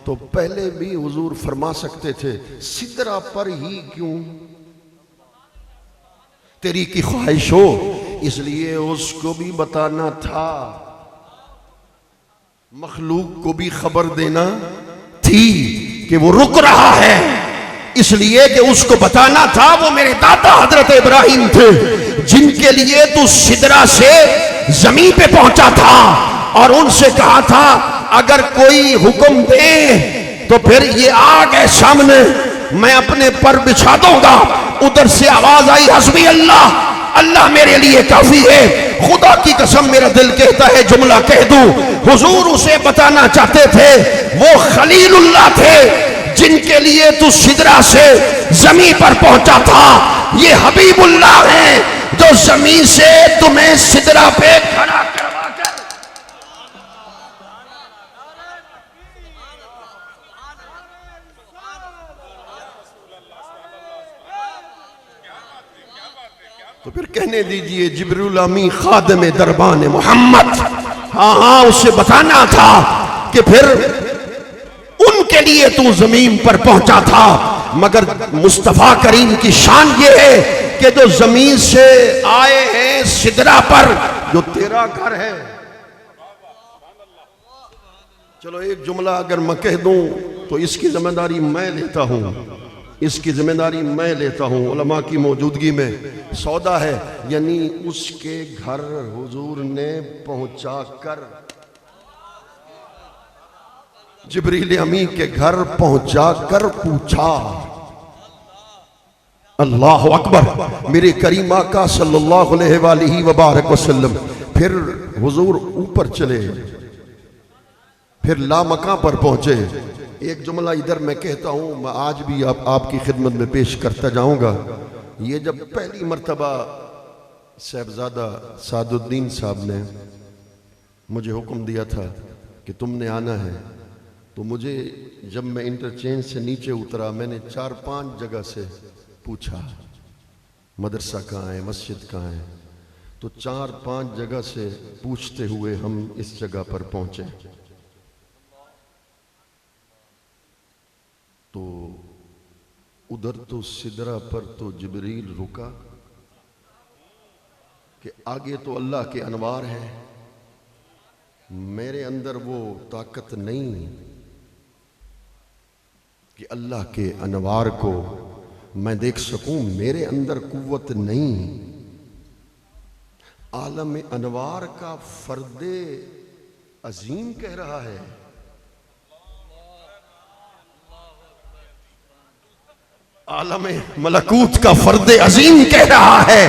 تو پہلے بھی حضور فرما سکتے تھے، سدرہ پر ہی کیوں تیری کی خواہش ہو؟ اس لیے اس کو بھی بتانا تھا، مخلوق کو بھی خبر دینا تھی کہ وہ رک رہا ہے، اس لیے کہ اس کو بتانا تھا وہ میرے دادا حضرت ابراہیم تھے، جن کے لیے تو سدرہ سے زمین پہ پہنچا تھا، اور ان سے کہا تھا اگر کوئی حکم دے تو پھر یہ آگ ہے سامنے، میں اپنے پر بچھا دوں گا۔ ادھر سے آواز آئی حسبی اللہ، اللہ میرے لیے کافی ہے۔ خدا کی قسم میرا دل کہتا ہے جملہ کہہ دوں، حضور اسے بتانا چاہتے تھے وہ خلیل اللہ تھے جن کے لیے تو سدرہ سے زمین پر پہنچا تھا، یہ حبیب اللہ ہیں جو زمین سے تمہیں سدرہ پہ کھڑا کروا کر تو پھر کہنے دیجئے جبریل امی خادم دربان محمد، ہاں اسے بتانا تھا کہ پھر ان کے لیے تو زمین پر پہنچا تھا، مگر مصطفیٰ کریم کی شان یہ ہے کہ جو زمین سے آئے ہیں سدرہ پر جو تیرا گھر ہے۔ چلو ایک جملہ اگر میں کہہ دوں تو اس کی ذمہ داری میں لیتا ہوں، اس کی ذمہ داری میں لیتا ہوں، علماء کی موجودگی میں سودا ہے، یعنی اس کے گھر حضور نے پہنچا کر، جبریل امی کے گھر پہنچا کر پوچھا۔ اللہ اکبر، میرے کریم آقا صلی اللہ علیہ وآلہ وبارک وسلم۔ پھر حضور اوپر چلے، پھر لامکاں پر پہنچے۔ ایک جملہ ادھر میں کہتا ہوں، میں آج بھی آپ کی خدمت میں پیش کرتا جاؤں گا۔ یہ جب پہلی مرتبہ صاحبزادہ سعد الدین صاحب نے مجھے حکم دیا تھا کہ تم نے آنا ہے، تو مجھے جب میں انٹرچینج سے نیچے اترا میں نے 4-5 جگہ سے پوچھا مدرسہ کہاں ہے، مسجد کہاں ہے، تو 4-5 جگہ سے پوچھتے ہوئے ہم اس جگہ پر پہنچے۔ تو ادھر تو سدرہ پر تو جبریل رکا کہ آگے تو اللہ کے انوار ہیں، میرے اندر وہ طاقت نہیں کہ اللہ کے انوار کو میں دیکھ سکوں، میرے اندر قوت نہیں۔ عالم انوار کا فرد عظیم کہہ رہا ہے، عالم ملکوت کا فرد عظیم کہہ رہا ہے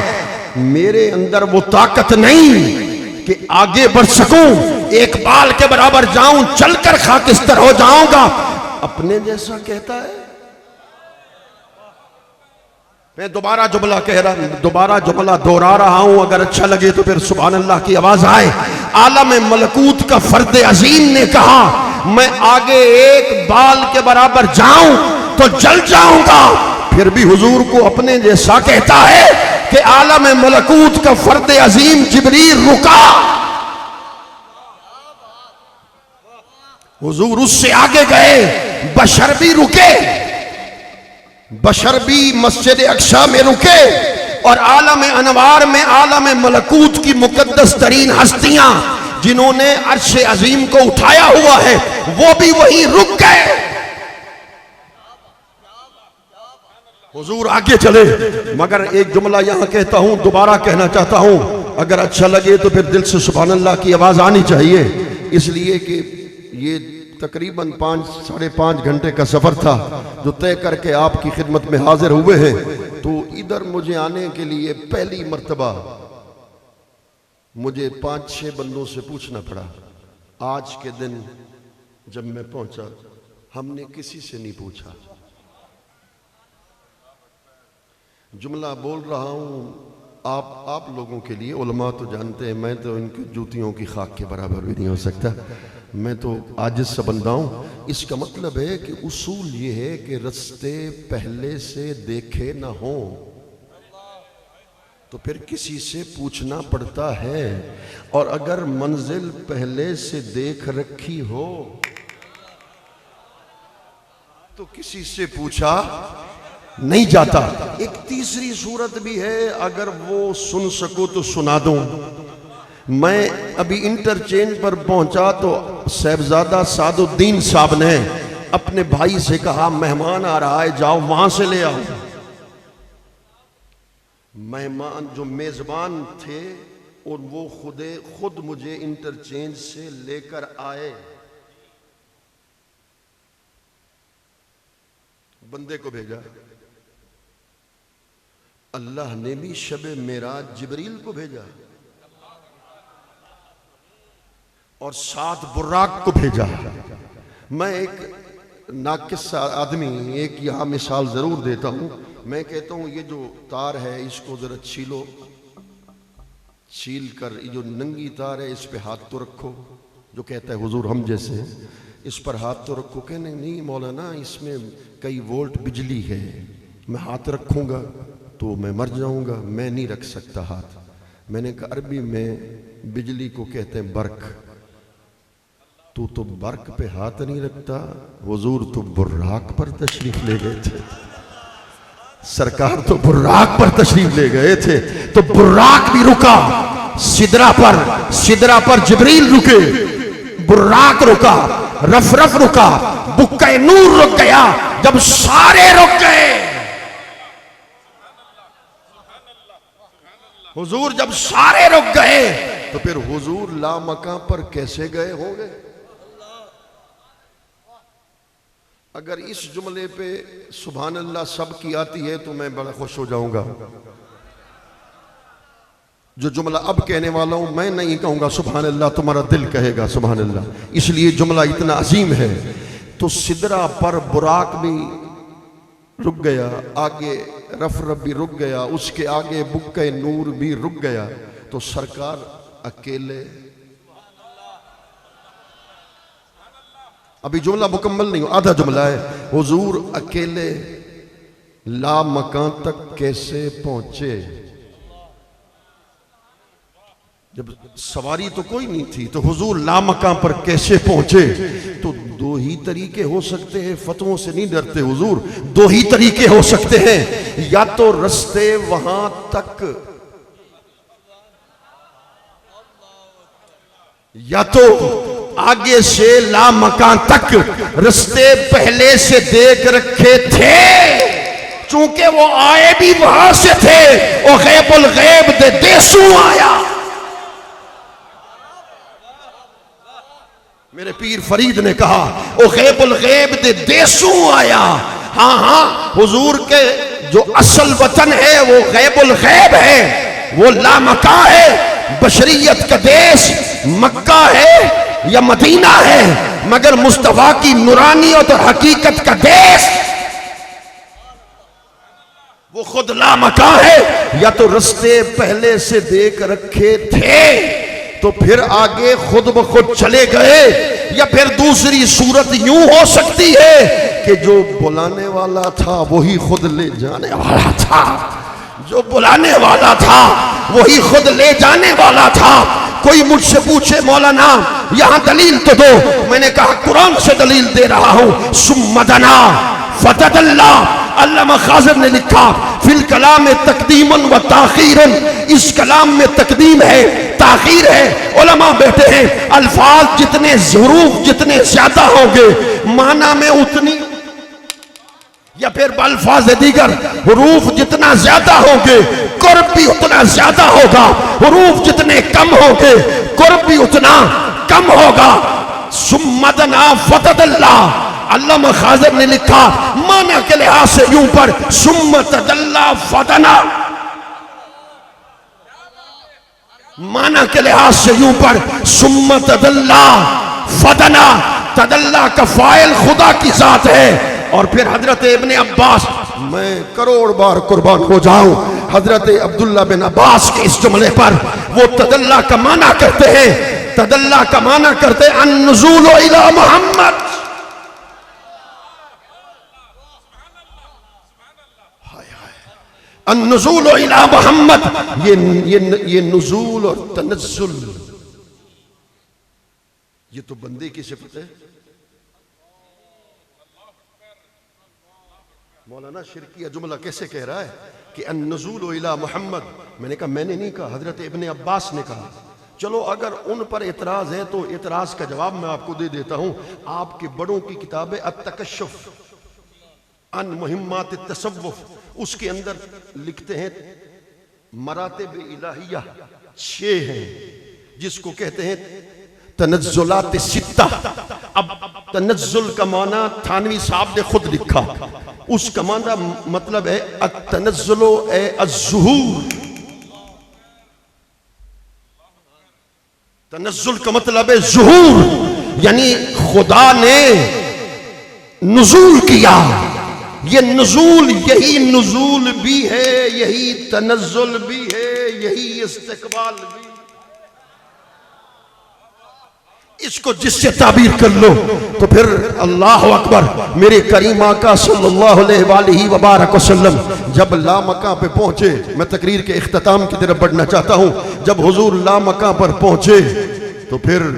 میرے اندر وہ طاقت نہیں کہ آگے بڑھ سکوں، ایک بال کے برابر جاؤں، چل کر خاکستر ہو جاؤں گا۔ اپنے جیسا کہتا ہے۔ میں دوبارہ جملہ دہرا رہا ہوں، اگر اچھا لگے تو پھر سبحان اللہ کی آواز آئے۔ عالم ملکوت کا فرد عظیم نے کہا میں آگے ایک بال کے برابر جاؤں تو جل جاؤں گا۔ پھر بھی حضور کو اپنے جیسا کہتا ہے کہ عالم ملکوت کا فرد عظیم جبریل رکا، حضور اس سے آگے گئے، بشر بھی رکے، بشر بھی مسجد اقصی میں رکے، اور عالم انوار میں عالم ملکوت کی مقدس ترین ہستیاں جنہوں نے عرش عظیم کو اٹھایا ہوا ہے وہ بھی وہیں رک گئے۔ حضور آگے چلے، مگر ایک جملہ یہاں کہتا ہوں، دوبارہ کہنا چاہتا ہوں، اگر اچھا لگے تو پھر دل سے سبحان اللہ کی آواز آنی چاہیے، اس لیے کہ یہ تقریباً 5-5.5 گھنٹے کا سفر تھا جو طے کر کے آپ کی خدمت میں حاضر ہوئے ہیں۔ تو ادھر مجھے آنے کے لیے پہلی مرتبہ مجھے 5-6 بندوں سے پوچھنا پڑا۔ آج کے دن جب میں پہنچا ہم نے کسی سے نہیں پوچھا۔ جملہ بول رہا ہوں آپ لوگوں کے لیے، علماء تو جانتے ہیں میں تو ان کی جوتیوں کی خاک کے برابر بھی نہیں ہو سکتا، میں تو عاجز سا بندہ ہوں۔ اس کا مطلب ہے کہ اصول یہ ہے کہ رستے پہلے سے دیکھے نہ ہوں تو پھر کسی سے پوچھنا پڑتا ہے، اور اگر منزل پہلے سے دیکھ رکھی ہو تو کسی سے پوچھا نہیں جاتا۔ ایک تیسری صورت بھی ہے، اگر وہ سن سکو تو سنا دوں۔ میں ابھی انٹرچینج پر پہنچا تو صاحبزادہ سعد الدین صاحب نے اپنے بھائی سے کہا مہمان آ رہا ہے، جاؤ وہاں سے لے آؤ۔ مہمان جو میزبان تھے اور وہ خود مجھے انٹرچینج سے لے کر آئے. بندے کو بھیجا. اللہ نے بھی شب معراج جبریل کو بھیجا اور ساتھ براق کو بھیجا. میں ایک ناقص آدمی ایک یہاں مثال ضرور دیتا ہوں. میں کہتا ہوں یہ جو تار ہے اس کو ذرا چھیلو, چھیل کر یہ جو ننگی تار ہے اس پہ ہاتھ تو رکھو. جو کہتا ہے حضور ہم جیسے اس پر ہاتھ تو رکھو. کہنے نہیں مولانا اس میں کئی وولٹ بجلی ہے, میں ہاتھ رکھوں گا تو میں مر جاؤں گا, میں نہیں رکھ سکتا ہاتھ. میں نے کہا عربی میں بجلی کو کہتے ہیں برق. تو برق پہ ہاتھ نہیں رکھتا. حضور تو براق پر تشریف لے گئے تھے. سرکار تو براق پر تشریف لے گئے تھے تو براق بھی رکا. سدرہ پر جبریل رکے, براق رکا, رف رکا, بکہ نور رک گیا. جب سارے رک گئے حضور, جب سارے رک گئے تو پھر حضور لامکاں پر کیسے گئے ہوں گے؟ اگر اس جملے پہ سبحان اللہ سب کی آتی ہے تو میں بڑا خوش ہو جاؤں گا. جو جملہ اب کہنے والا ہوں میں نہیں کہوں گا سبحان اللہ, تمہارا دل کہے گا سبحان اللہ, اس لیے جملہ اتنا عظیم ہے. تو سدرہ پر براق بھی رک گیا, آگے رف بھی رک گیا, اس کے آگے بکہ نور بھی رک گیا. تو سرکار اکیلے, ابھی جملہ مکمل نہیں ہو, آدھا جملہ ہے. حضور اکیلے لا مکان تک کیسے پہنچے؟ جب سواری تو کوئی نہیں تھی تو حضور لا مکان پر کیسے پہنچے؟ تو دو ہی طریقے ہو سکتے ہیں, فتووں سے نہیں ڈرتے حضور. دو ہی طریقے ہو سکتے ہیں, یا تو رستے وہاں تک, یا تو آگے سے لا مکان تک رستے پہلے سے دیکھ رکھے تھے, چونکہ وہ آئے بھی وہاں سے تھے. وہ غیب الغیب دے دیسوں آیا. میرے پیر فرید نے کہا وہ غیب الغیب دے دیسوں آیا. ہاں حضور کے جو اصل وطن ہے وہ غیب الغیب ہے, وہ لامکاں ہے. بشریت کا دیش مکہ ہے یا مدینہ ہے, مگر مصطفیٰ کی نورانیت اور حقیقت کا دیش وہ خود لامکاں ہے. یا تو رستے پہلے سے دیکھ رکھے تھے تو پھر آگے خود بخود چلے گئے, یا پھر دوسری صورت یوں ہو سکتی ہے کہ جو بلانے والا تھا وہی خود لے جانے والا تھا. جو بلانے والا تھا وہی خود لے جانے والا تھا. کوئی مجھ سے پوچھے مولانا یہاں دلیل تو دو, میں نے کہا قرآن سے دلیل دے رہا ہوں. ثم دنا فتدلی, علامہ خاضر نے لکھا فی الکلام تقدیما و تاخیرا, اس کلام میں تقدیم ہے تاخیر ہے. علماء بیٹھے ہیں الفاظ جتنے حروف جتنے زیادہ ہوں گے معنی میں اتنی, یا پھر بالفاظ دیگر حروف جتنا زیادہ ہوں گے قرب بھی اتنا زیادہ ہوگا, حروف جتنے کم ہوں گے قرب بھی اتنا کم ہوگا. ثم دنا فتدلی, علامہ خاضر نے لکھا معنی کے لحاظ سے یوں پر ثم تدلی فدنا, معنی کے لحاظ سے یوں پر ثم تدلی فدنا. تدلی کا فاعل خدا کی ذات ہے. اور پھر حضرت ابن عباس, میں کروڑ بار قربان ہو جاؤں حضرت عبداللہ بن عباس کے اس جملے پر, وہ تدلی کا معنی کرتے ہیں, تدلی کا معنی کرتے ہیں النزول الی محمد. النزول الی محمد, یہ نزول اور تنزل یہ تو بندے کی صفت ہے. مولانا شرکیہ جملہ کیسے کہہ رہا ہے کہ النزول الی محمد؟ میں نے کہا میں نے نہیں کہا, حضرت ابن عباس نے کہا. چلو اگر ان پر اعتراض ہے تو اعتراض کا جواب میں آپ کو دے دیتا ہوں. آپ کے بڑوں کی کتاب ہے التکشف عن مہمات التصوف, اس کے اندر لکھتے ہیں مراتب الہیہ 6 ہیں جس کو کہتے ہیں تنزلات 6. اب تنزل کا معنی تھانوی صاحب نے خود لکھا، اس کا معنی مطلب ہے التنزل اے الظہور. تنزل کا مطلب ہے ظہور، یعنی خدا نے نزول کیا. یہ نزول، یہی نزول بھی ہے، یہی تنزل بھی ہے، یہی استقبال بھی. اس کو جس سے تعبیر کر لو تو پھر اللہ اکبر. میرے کریم آقا صلی اللہ علیہ وآلہ وبارک وسلم جب لامکاں پہ پہنچے، میں تقریر کے اختتام کی طرف بڑھنا چاہتا ہوں، جب حضور لامکاں پر پہنچے تو پھر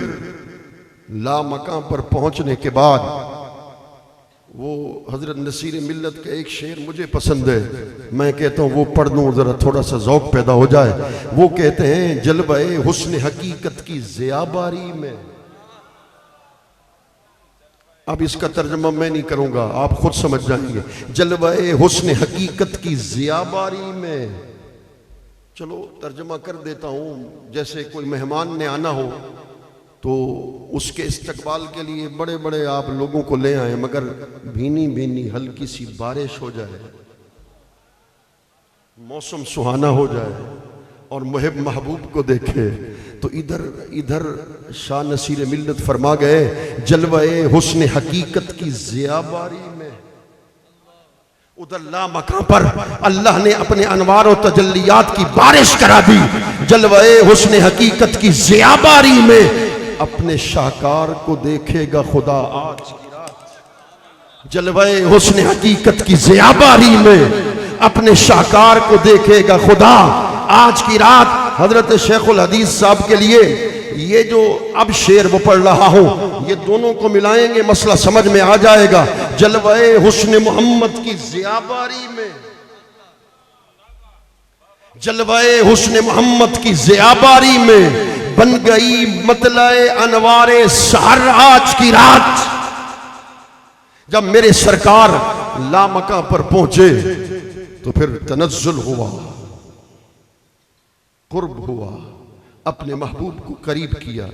لامکاں پر پہنچنے کے بعد وہ حضرت نصیر ملت کا ایک شعر مجھے پسند ہے، میں کہتا ہوں وہ پڑھ دوں ذرا تھوڑا سا ذوق پیدا ہو جائے. وہ کہتے ہیں جلوہ حسن حقیقت کی ضیا باری میں. اب اس کا ترجمہ میں نہیں کروں گا، آپ خود سمجھ جائیں گے. جلوہ حسن حقیقت کی ضیا باری میں. چلو ترجمہ کر دیتا ہوں. جیسے کوئی مہمان نے آنا ہو تو اس کے استقبال کے لیے بڑے بڑے آپ لوگوں کو لے آئیں، مگر بھینی بھینی ہلکی سی بارش ہو جائے، موسم سہانا ہو جائے اور محب محبوب کو دیکھے تو ادھر شاہ نصیر ملت فرما گئے جلوہ حسن حقیقت کی ضیا باری میں. ادھر لا مکان پر اللہ نے اپنے انوار و تجلیات کی بارش کرا دی. جلوہ حسن حقیقت کی ضیا باری میں اپنے شاہکار کو دیکھے گا خدا آج کی رات. جلوہ حسن حقیقت کی ضیا باری میں اپنے شاہکار کو دیکھے گا خدا آج کی رات. حضرت شیخ الحدیث صاحب کے لیے یہ جو اب شعر وہ پڑھ رہا ہوں، یہ دونوں کو ملائیں گے مسئلہ سمجھ میں آ جائے گا. جلوہ حسن محمد کی ضیا باری میں، جلوہ حسن محمد کی ضیا باری میں بن گئی مطلع انوار سحر آج کی رات. جب میرے سرکار لامکاں پر پہنچے تو پھر تنزل ہوا، قرب ہوا، اپنے محبوب کو قریب کیا.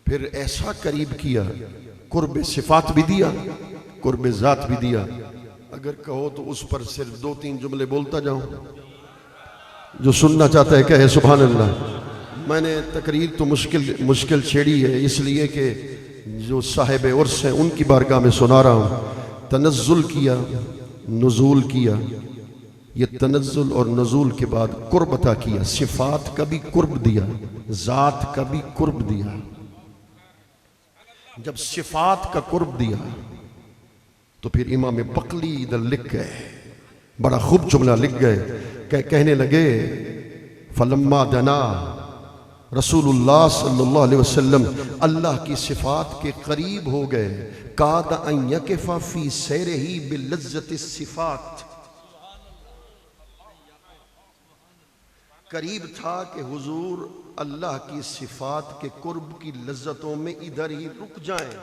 پھر ایسا قریب کیا، قرب صفات بھی دیا، قرب ذات بھی دیا. اگر کہو تو اس پر صرف 2-3 جملے بولتا جاؤں، جو سننا چاہتا ہے کہے سبحان اللہ. میں نے تقریر تو مشکل چھیڑی ہے، اس لیے کہ جو صاحب عرس ہیں ان کی بارگاہ میں سنا رہا ہوں. تنزل کیا، نزول کیا. یہ تنزل اور نزول کے بعد قرب عطا کیا. صفات کا بھی قرب دیا، ذات کا بھی قرب دیا. جب صفات کا قرب دیا تو پھر امام بقلی ادھر لکھ گئے، بڑا خوب جملہ لکھ گئے، کہنے لگے فلما دنا رسول اللہ صلی اللہ علیہ وسلم اللہ کی صفات کے قریب ہو گئے. کاد ان یکف فی سیرہ بلذت الصفات. قریب تھا کہ حضور اللہ کی صفات کے قرب کی لذتوں میں ادھر ہی رک جائیں،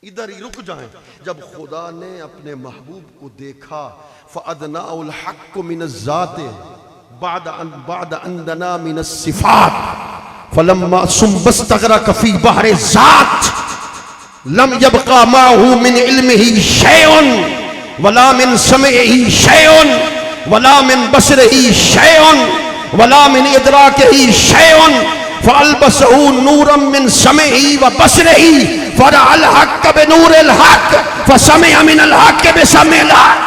ادھر ہی رک جائیں. جب خدا نے اپنے محبوب کو دیکھا فَأَدْنَاءُ الْحَقُّ مِنَ الذَّاتِ بعد اندنا من الصفات فلما ثم استغرق في بحر الذات لم يبقى معه من علمه شيء ولا من سمعه شيء ولا من بصره شيء ولا من ادراكه شيء فالبسه نورا من سمعه وبصره فرأى الحق بنور الحق فسمع من الحق بسمع الحق.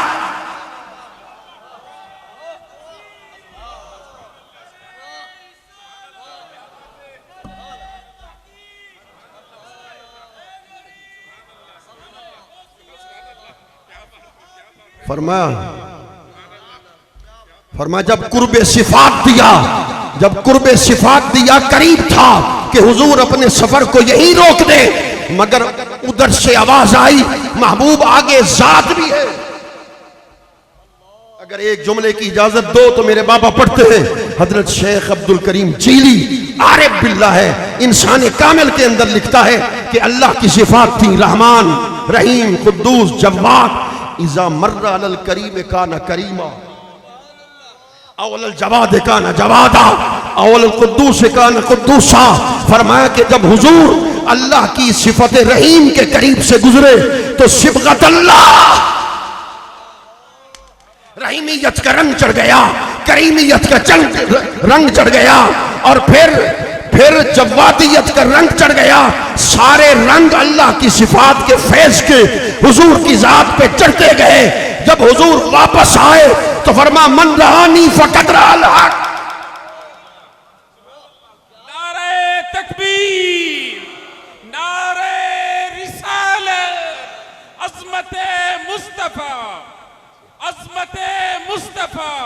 فرمایا جب قرب صفات دیا، جب قرب صفات دیا قریب تھا کہ حضور اپنے سفر کو یہی روک دے، مگر ادھر سے آواز آئی محبوب آگے ذات بھی ہے. اگر ایک جملے کی اجازت دو تو میرے بابا پڑھتے ہیں، حضرت شیخ عبدالکریم جیلی عارف باللہ ہے، انسان کامل کے اندر لکھتا ہے کہ اللہ کی صفات تھی رحمان، رحیم، قدوس، جواد. اذا مر علی الکریم کان کریما. اول الجواد کان جوادا اول القدوس کان قدوسا. فرمایا کہ جب حضور اللہ کی صفت رحیم کے قریب سے گزرے تو صبغت اللہ رحیمیت کا رنگ چڑھ گیا, کریمیت کا رنگ چڑھ گیا, اور پھر جوادیت کا رنگ چڑھ گیا. سارے رنگ اللہ کی صفات کے فیض کے حضور کی ذات پہ چڑھتے گئے. جب حضور واپس آئے تو فرما من رہانی فقط رہا الحق. نعرہ تکبیر, نعرہ رسالت, عظمت مصطفیٰ, عظمت مصطفیٰ.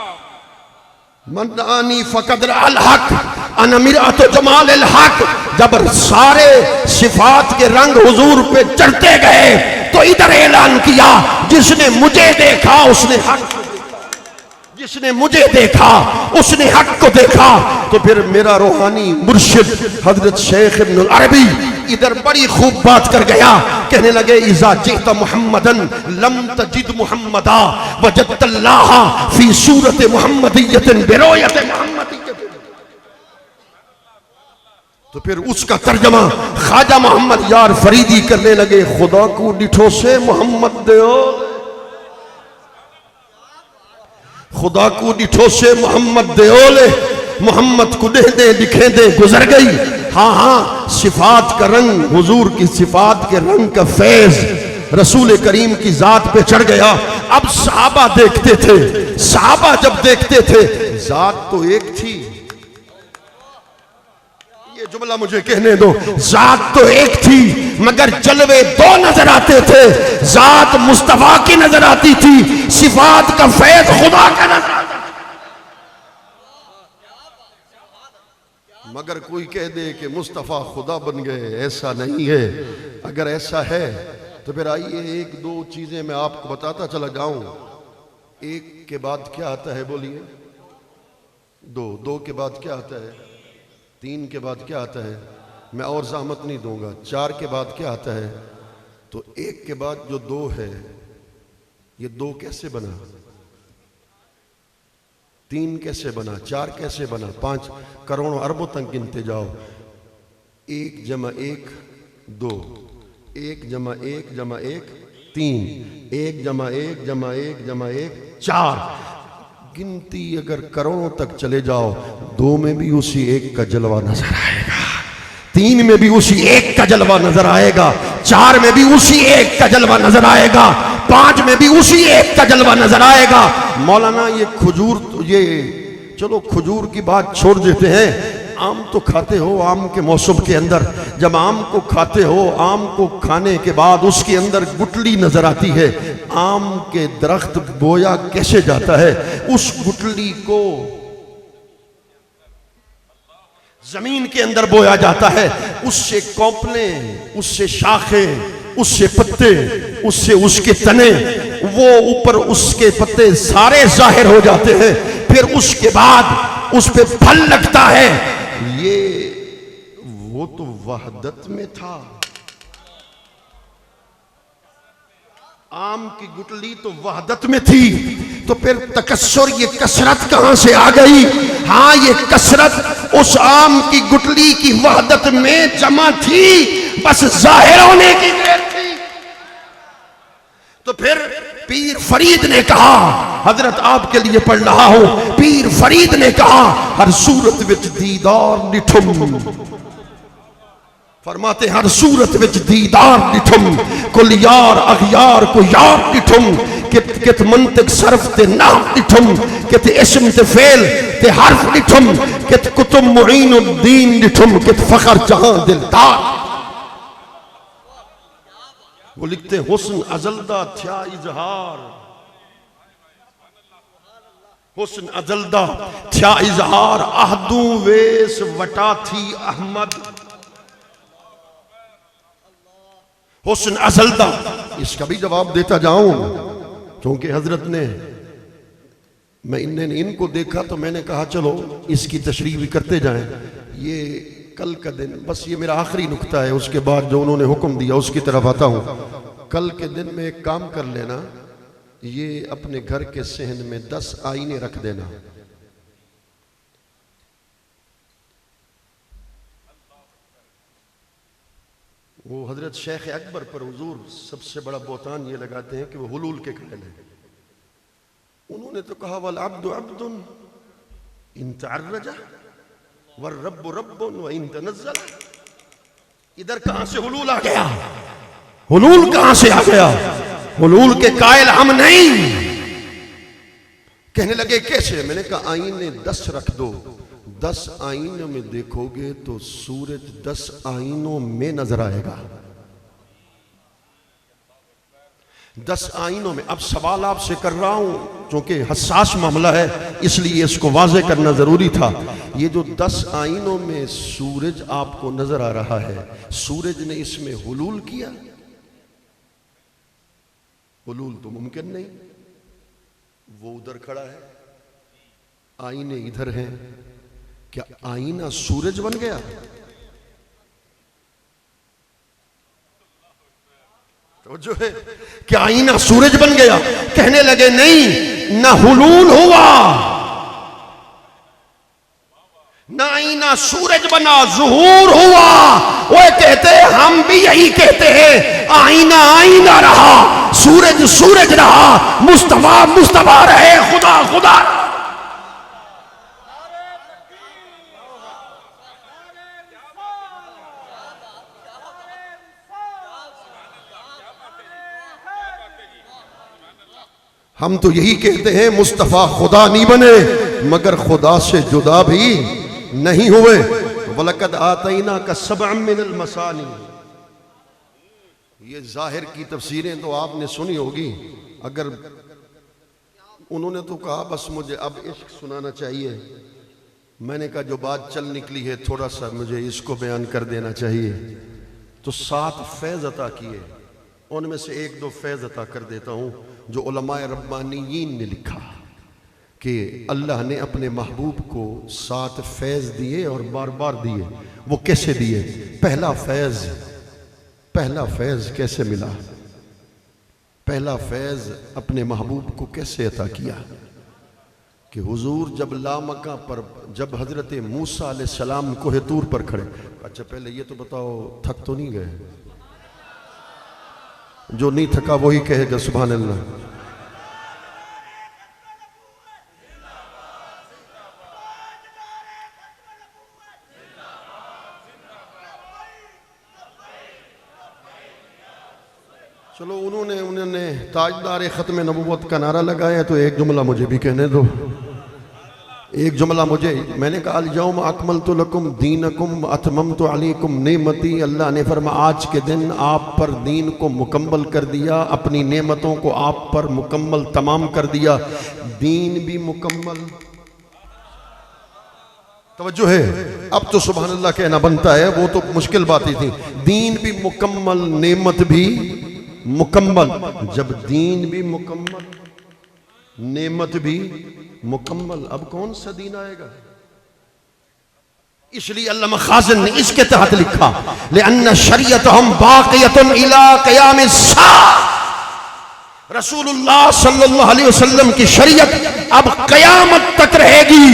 من رآنی فقد رأى الحق انا مرآت جمال الحق. جب سارے صفات کے رنگ حضور پہ چڑھتے گئے تو ادھر اعلان کیا جس نے مجھے دیکھا اس نے حق کو دیکھا, جس نے مجھے دیکھا اس نے حق کو دیکھا. تو پھر میرا روحانی مرشد حضرت شیخ ابن العربی ادھر بڑی خوب بات کر گیا, کہنے لگے اذا جئت محمدن لم تجد محمدا وجدت اللہ فی صورت محمدیت برؤیت محمدیت. تو پھر اس کا ترجمہ خواجہ محمد یار فریدی کرنے لگے, خدا کو ڈٹھو سے محمد دیو, خدا کو ڈٹھو سے محمد دیولے, محمد کو دے دے لکھے دے گزر گئی. ہاں صفات کا رنگ, حضور کی صفات کے رنگ کا فیض رسول کریم کی ذات پہ چڑھ گیا. اب صحابہ دیکھتے تھے, صحابہ جب دیکھتے تھے ذات تو ایک تھی, یہ جملہ مجھے کہنے دو, ذات تو ایک تھی مگر جلوے دو نظر آتے تھے. ذات مصطفیٰ کی نظر آتی تھی, صفات کا فیض خدا کا نظر آتا. مگر کوئی کہہ دے کہ مصطفیٰ خدا بن گئے, ایسا نہیں ہے. اگر ایسا ہے تو پھر آئیے ایک دو چیزیں میں آپ کو بتاتا چلا جاؤں. ایک کے بعد کیا آتا ہے بولیے؟ دو کے بعد کیا آتا ہے؟ تین کے بعد کیا آتا ہے؟ میں اور زحمت نہیں دوں گا. چار کے بعد کیا آتا ہے؟ تو ایک کے بعد جو دو ہے, یہ دو کیسے بنا؟ تین کیسے بنا؟ چار کیسے بنا؟ پانچ کروڑوں اربوں تک گنتے جاؤ. ایک جمع ایک دو, ایک جمع ایک جمع ایک تین, ایک جمع ایک جمع ایک جمع ایک چار. گنتی اگر کروڑوں تک چلے جاؤ, دو میں بھی اسی ایک کا جلوہ نظر آئے گا, تین میں بھی اسی ایک کا جلوہ نظر آئے گا, چار میں بھی اسی ایک کا جلوہ نظر آئے گا, پانچ میں بھی اسی ایک کا جلوہ نظر آئے گا. مولانا یہ کھجور, یہ چلو کھجور کی بات چھوڑ دیتے ہیں. آم تو کھاتے ہو, آم کے موسم کے اندر جب آم کو کھاتے ہو, آم کو کھانے کے بعد اس کے اندر گٹلی نظر آتی ہے. آم کے درخت بویا کیسے جاتا ہے؟ اس گٹلی کو زمین کے اندر بویا جاتا ہے, اس سے کوپلیں, اس سے شاخیں, اس سے پتے, اس سے اس کے تنے, وہ اوپر اس کے پتے سارے ظاہر ہو جاتے ہیں. پھر اس کے بعد اس پہ پھل لگتا ہے. یہ وہ تو وحدت میں تھا. آم کی گٹلی تو وحدت میں تھی, تو پھر تکسر, یہ کثرت کہاں سے آ گئی؟ ہاں یہ کثرت اس آم کی گٹلی کی وحدت میں جمع تھی, بس ظاہر ہونے کی دیر تھی. تو پھر پیر فرید نے کہا, حضرت آپ کے لیے پڑھ رہا ہوں, پیر فرید نے کہا ہر صورت وچ دیدار ڈٹھم, فرماتے ہر صورت وچ دیدار ڈٹھم, کل یار اغیار کو یار ڈٹھم, کت منطق صرف تے نام ڈٹھم, کت اسم تے فعل تے حرف ڈٹھم, کت کتب معین الدین ڈٹھم, کت فخر جہاں دلدار. وہ لکھتے حسن ازلدہ تھیا اظہار, حسن ازلدہ تھیا اظہار, اہدوں ویس وٹا تھی احمد. حسن ازلدہ, اس کا بھی جواب دیتا جاؤں کیونکہ حضرت نے, میں ان کو دیکھا تو میں نے کہا چلو اس کی تشریح بھی کرتے جائیں. یہ کل کا دن, بس یہ میرا آخری نکتہ ہے, اس کے بعد جو انہوں نے حکم دیا اس کی طرف آتا ہوں. کل کے دن میں ایک کام کر لینا, یہ اپنے گھر کے صحن میں 10 آئینے رکھ دینا. وہ حضرت شیخ اکبر پر حضور سب سے بڑا بہتان یہ لگاتے ہیں کہ وہ حلول کے قائل ہیں. انہوں نے تو کہا والعبد عبد ان تعرج والرب رب وان تنزل. ادھر کہاں سے حلول آ گیا؟ حلول کہاں سے آ گیا؟ حلول کے قائل ہم نہیں. کہنے لگے کیسے؟ میں نے کہا آئینے 10 رکھ دو، 10 آئینوں میں دیکھو گے تو سورج 10 آئینوں میں نظر آئے گا. 10 آئینوں میں. اب سوال آپ سے کر رہا ہوں چونکہ حساس معاملہ ہے اس لیے اس کو واضح کرنا ضروری تھا. یہ جو 10 آئینوں میں سورج آپ کو نظر آ رہا ہے، سورج نے اس میں حلول کیا؟ حلول تو ممکن نہیں. وہ ادھر کھڑا ہے، آئینے ادھر ہیں. کیا آئینہ سورج بن گیا؟ توجہ ہے، کیا آئینہ سورج بن گیا؟ کہنے لگے نہیں، نہ حلول ہوا نہ آئینہ سورج بنا، ظہور ہوا. وہ کہتے ہیں ہم بھی یہی کہتے ہیں، آئینہ آئینہ رہا، سورج سورج رہا، مصطفیٰ مصطفیٰ رہے، خدا خدا. ہم تو یہی کہتے ہیں مصطفیٰ خدا نہیں بنے مگر خدا سے جدا بھی نہیں ہوئے. وَلَقَدْ آتَيْنَاكَ سَبْعًا مِّنَ الْمَثَانِي. یہ ظاہر کی تفسیریں تو آپ نے سنی ہوگی. اگر انہوں نے تو کہا بس مجھے اب عشق سنانا چاہیے، میں نے کہا جو بات چل نکلی ہے تھوڑا سا مجھے اس کو بیان کر دینا چاہیے. تو 7 فیض عطا کیے، ان میں سے 1-2 فیض عطا کر دیتا ہوں جو علماء ربانیین نے لکھا کہ اللہ نے اپنے محبوب کو 7 فیض دیے اور بار بار دیے. وہ کیسے دیے؟ پہلا فیض کیسے ملا؟ پہلا فیض اپنے محبوب کو کیسے عطا کیا کہ حضور جب لامکہ پر، جب حضرت موسیٰ علیہ السلام کوہ طور پر کھڑے. اچھا پہلے یہ تو بتاؤ تھک تو نہیں گئے؟ جو نہیں تھکا وہی کہے گا سبحان اللہ. چلو انہوں نے تاجدار ختم نبوت کا نعرہ لگایا تو ایک جملہ مجھے بھی کہنے دو. ایک جملہ مجھے، میں نے کہا الیوم اکملت لکم دینکم اتممت علیکم نعمتی. اللہ نے فرمایا آج کے دن آپ پر دین کو مکمل کر دیا، اپنی نعمتوں کو آپ پر مکمل تمام کر دیا. دین بھی مکمل. توجہ ہے، اب تو سبحان اللہ کہنا بنتا ہے، وہ تو مشکل باتیں تھیں. دین بھی مکمل، نعمت بھی مکمل. جب دین بھی مکمل، نعمت بھی مکمل، اب کون سا دین آئے گا؟ اس لیے علامہ خازن نے اس کے تحت لکھا لأن شریعتہم باقیۃ الی قیام الساعہ. رسول اللہ صلی اللہ علیہ وسلم کی شریعت اب قیامت تک رہے گی.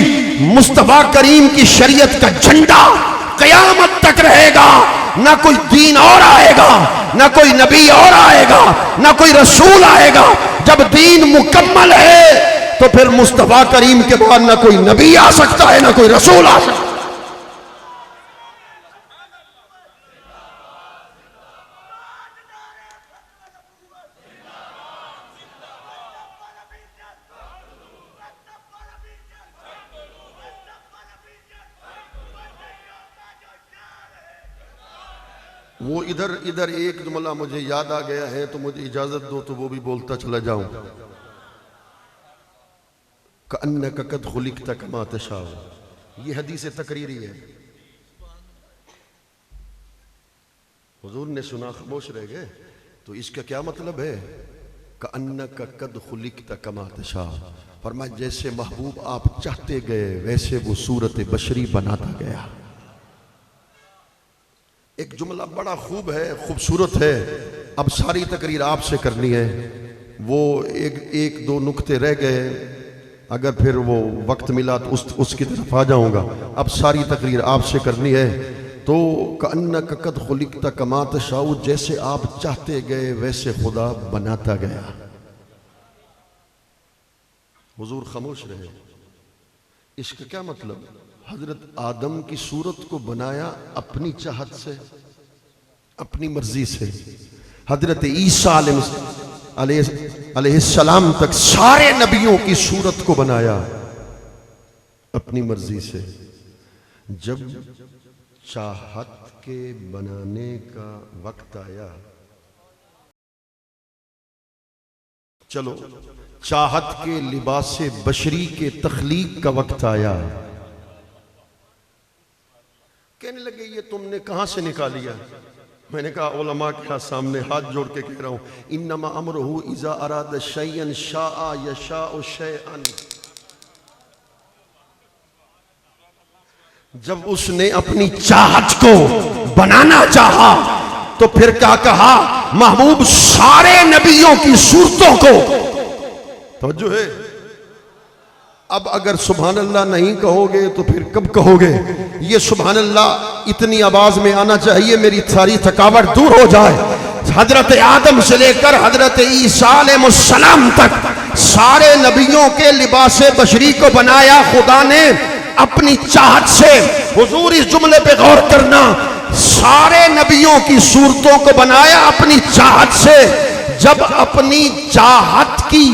مصطفیٰ کریم کی شریعت کا جھنڈا قیامت تک رہے گا. نہ کوئی دین اور آئے گا، نہ کوئی نبی اور آئے گا، نہ کوئی رسول آئے گا. جب دین مکمل ہے تو پھر مصطفیٰ کریم کے بعد نہ کوئی نبی آ سکتا ہے، نہ کوئی رسول آ سکتا ہے. وہ ادھر ایک جملہ مجھے یاد آ گیا ہے تو مجھے اجازت دو تو وہ بھی بولتا چلا جاؤں. کأنک قد خلقت کما تشاء. یہ حدیث تقریری ہے. حضور نے سنا خاموش رہ گئے تو اس کا کیا مطلب ہے؟ کأنک قد خلقت کما تشاء. فرمایا جیسے محبوب آپ چاہتے گئے ویسے وہ صورت بشری بناتا گیا. ایک جملہ بڑا خوب ہے، خوبصورت ہے. اب ساری تقریر آپ سے کرنی ہے. وہ ایک دو نکتے رہ گئے، اگر پھر وہ وقت ملا تو اس کی طرف آ جاؤں گا. اب ساری تقریر آپ سے کرنی ہے تو کأنک قد خلقت کما تشاء، جیسے آپ چاہتے گئے ویسے خدا بناتا گیا۔ حضور خاموش رہے۔ اس کا کیا مطلب؟ حضرت آدم کی صورت کو بنایا اپنی چاہت سے، اپنی مرضی سے۔ حضرت عیسیٰ علیہ السلام تک سارے نبیوں کی صورت کو بنایا اپنی مرضی سے۔ جب چاہت کے بنانے کا وقت آیا، چلو چاہت کے لباس بشری کے تخلیق کا وقت آیا، کہنے لگے یہ تم نے کہاں سے نکالیا؟ میں نے کہا علماء کے سامنے ہاتھ جوڑ کے کہہ رہا ہوں، انما امرہ اذا اراد شیئا شاء یشاء شیئا، جب اس نے اپنی چاہت کو بنانا چاہا تو پھر کیا کہا؟ محبوب سارے نبیوں کی صورتوں کو، توجہ ہے، اب اگر سبحان اللہ نہیں کہو گے تو پھر کب کہو گے؟ یہ سبحان اللہ اتنی آواز میں آنا چاہیے میری ساری تھکاوٹ دور ہو جائے۔ حضرت آدم سے لے کر حضرت عیسیٰ علیہ السلام تک سارے نبیوں کے لباس بشری کو بنایا خدا نے اپنی چاہت سے۔ حضور اس جملے پہ غور کرنا، سارے نبیوں کی صورتوں کو بنایا اپنی چاہت سے۔ جب اپنی چاہت کی،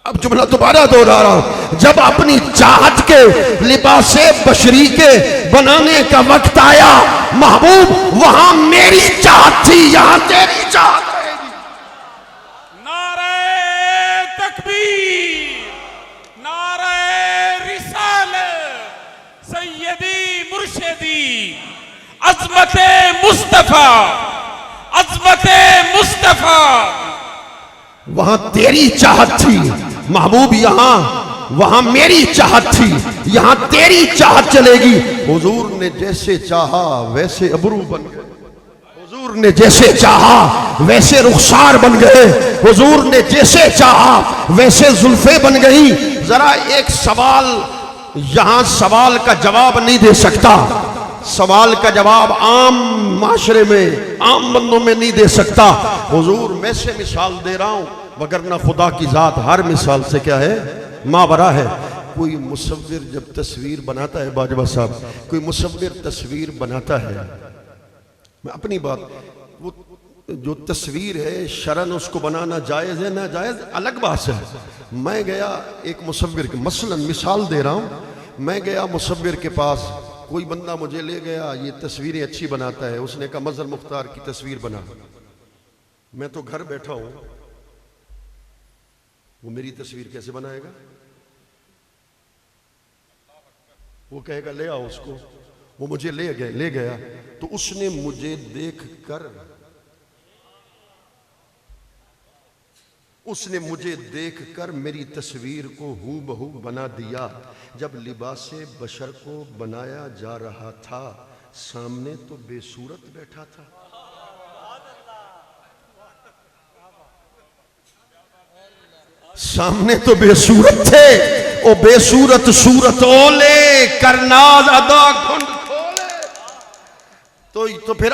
اب جملہ دوبارہ دوہرا رہا ہوں، جب اپنی چاہت کے لباس بشری کے بنانے کا وقت آیا، محبوب وہاں میری چاہت تھی، یہاں تیری چاہت ہے۔ نعرہ تکبیر، نعرہ رسالت، سیدی مرشدی، عظمت مصطفیٰ، عظمت مصطفیٰ۔ وہاں تیری چاہت تھی محبوب، یہاں وہاں میری چاہت تھی، یہاں تیری چاہت چلے گی۔ حضور نے جیسے چاہا ویسے ابرو بن گئے، حضور نے جیسے چاہا ویسے رخسار بن گئے، حضور نے جیسے چاہا ویسے زلفیں بن گئیں۔ ذرا ایک سوال، یہاں سوال کا جواب نہیں دے سکتا، سوال کا جواب عام معاشرے میں، عام بندوں میں نہیں دے سکتا۔ حضور میں سے مثال دے رہا ہوں، وگرنہ خدا کی ذات ہر مثال سے کیا ہے؟ ماورا ہے۔ کوئی مصور جب تصویر بناتا ہے، باجوہ صاحب، کوئی مصور تصویر بناتا ہے، میں اپنی بات، وہ جو تصویر ہے شرعاً اس کو بنانا جائز ہے ناجائز الگ بات ہے۔ میں گیا ایک مصور کے، مثلاً مثال دے رہا ہوں، میں گیا مصور کے پاس، کوئی بندہ مجھے لے گیا، یہ تصویریں اچھی بناتا ہے، اس نے کہا مظہر مختار کی تصویر بنا۔ میں تو گھر بیٹھا ہوں، وہ میری تصویر کیسے بنائے گا؟ وہ کہے گا لے آؤ اس کو، وہ مجھے لے گیا تو اس نے مجھے دیکھ کر، اس نے مجھے دیکھ کر میری تصویر کو ہو بہو بنا دیا۔ جب لباس بشر کو بنایا جا رہا تھا، سامنے تو بے صورت بیٹھا تھا، سامنے تو بے صورت تھے، او بے صورت صورت اولے کرناز ادا کھنڈ کھولے۔ تو پھر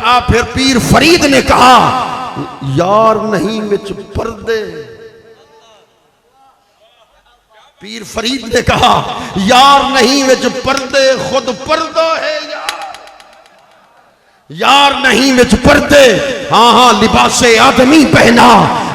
پیر فرید نے کہا یار نہیں وچ پردے، پیر فرید نے کہا یار نہیں وچ پردے، خود پردہ ہے یار نہیں وچ پردے۔ ہاں لباس آدمی پہنا،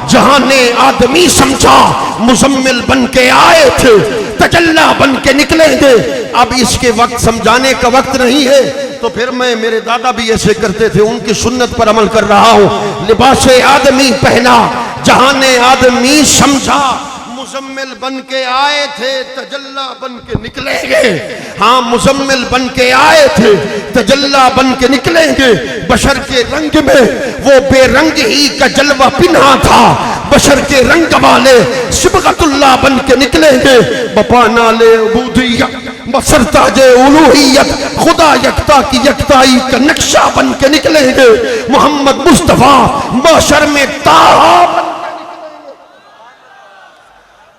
جہان آدمی سمجھا، مزمل بن کے آئے تھے، تجلی بن کے نکلیں گے۔ اب اس کے وقت سمجھانے کا وقت نہیں ہے، تو پھر میرے دادا بھی ایسے کرتے تھے، ان کی سنت پر عمل کر رہا ہوں۔ لباس آدمی پہنا، جہان آدمی سمجھا، مزمل بن کے آئے تھے، تجلی بن کے نکلیں گے۔ ہاں مزمل بن کے آئے تھے، تجلی بن کے نکلیں گے۔ بشر کے رنگ میں وہ بے رنگ ہی کا جلوہ پنہا تھا، بشر کے رنگ والے صبغت اللہ بن کے نکلیں گے۔ بپا نالے عبودیت بسر تاج الوہیت، خدا یکتا کی یکتائی کا نقشہ بن کے نکلیں گے۔ محمد مصطفیٰ بشر میں تاہا بن کے نکلیں گے۔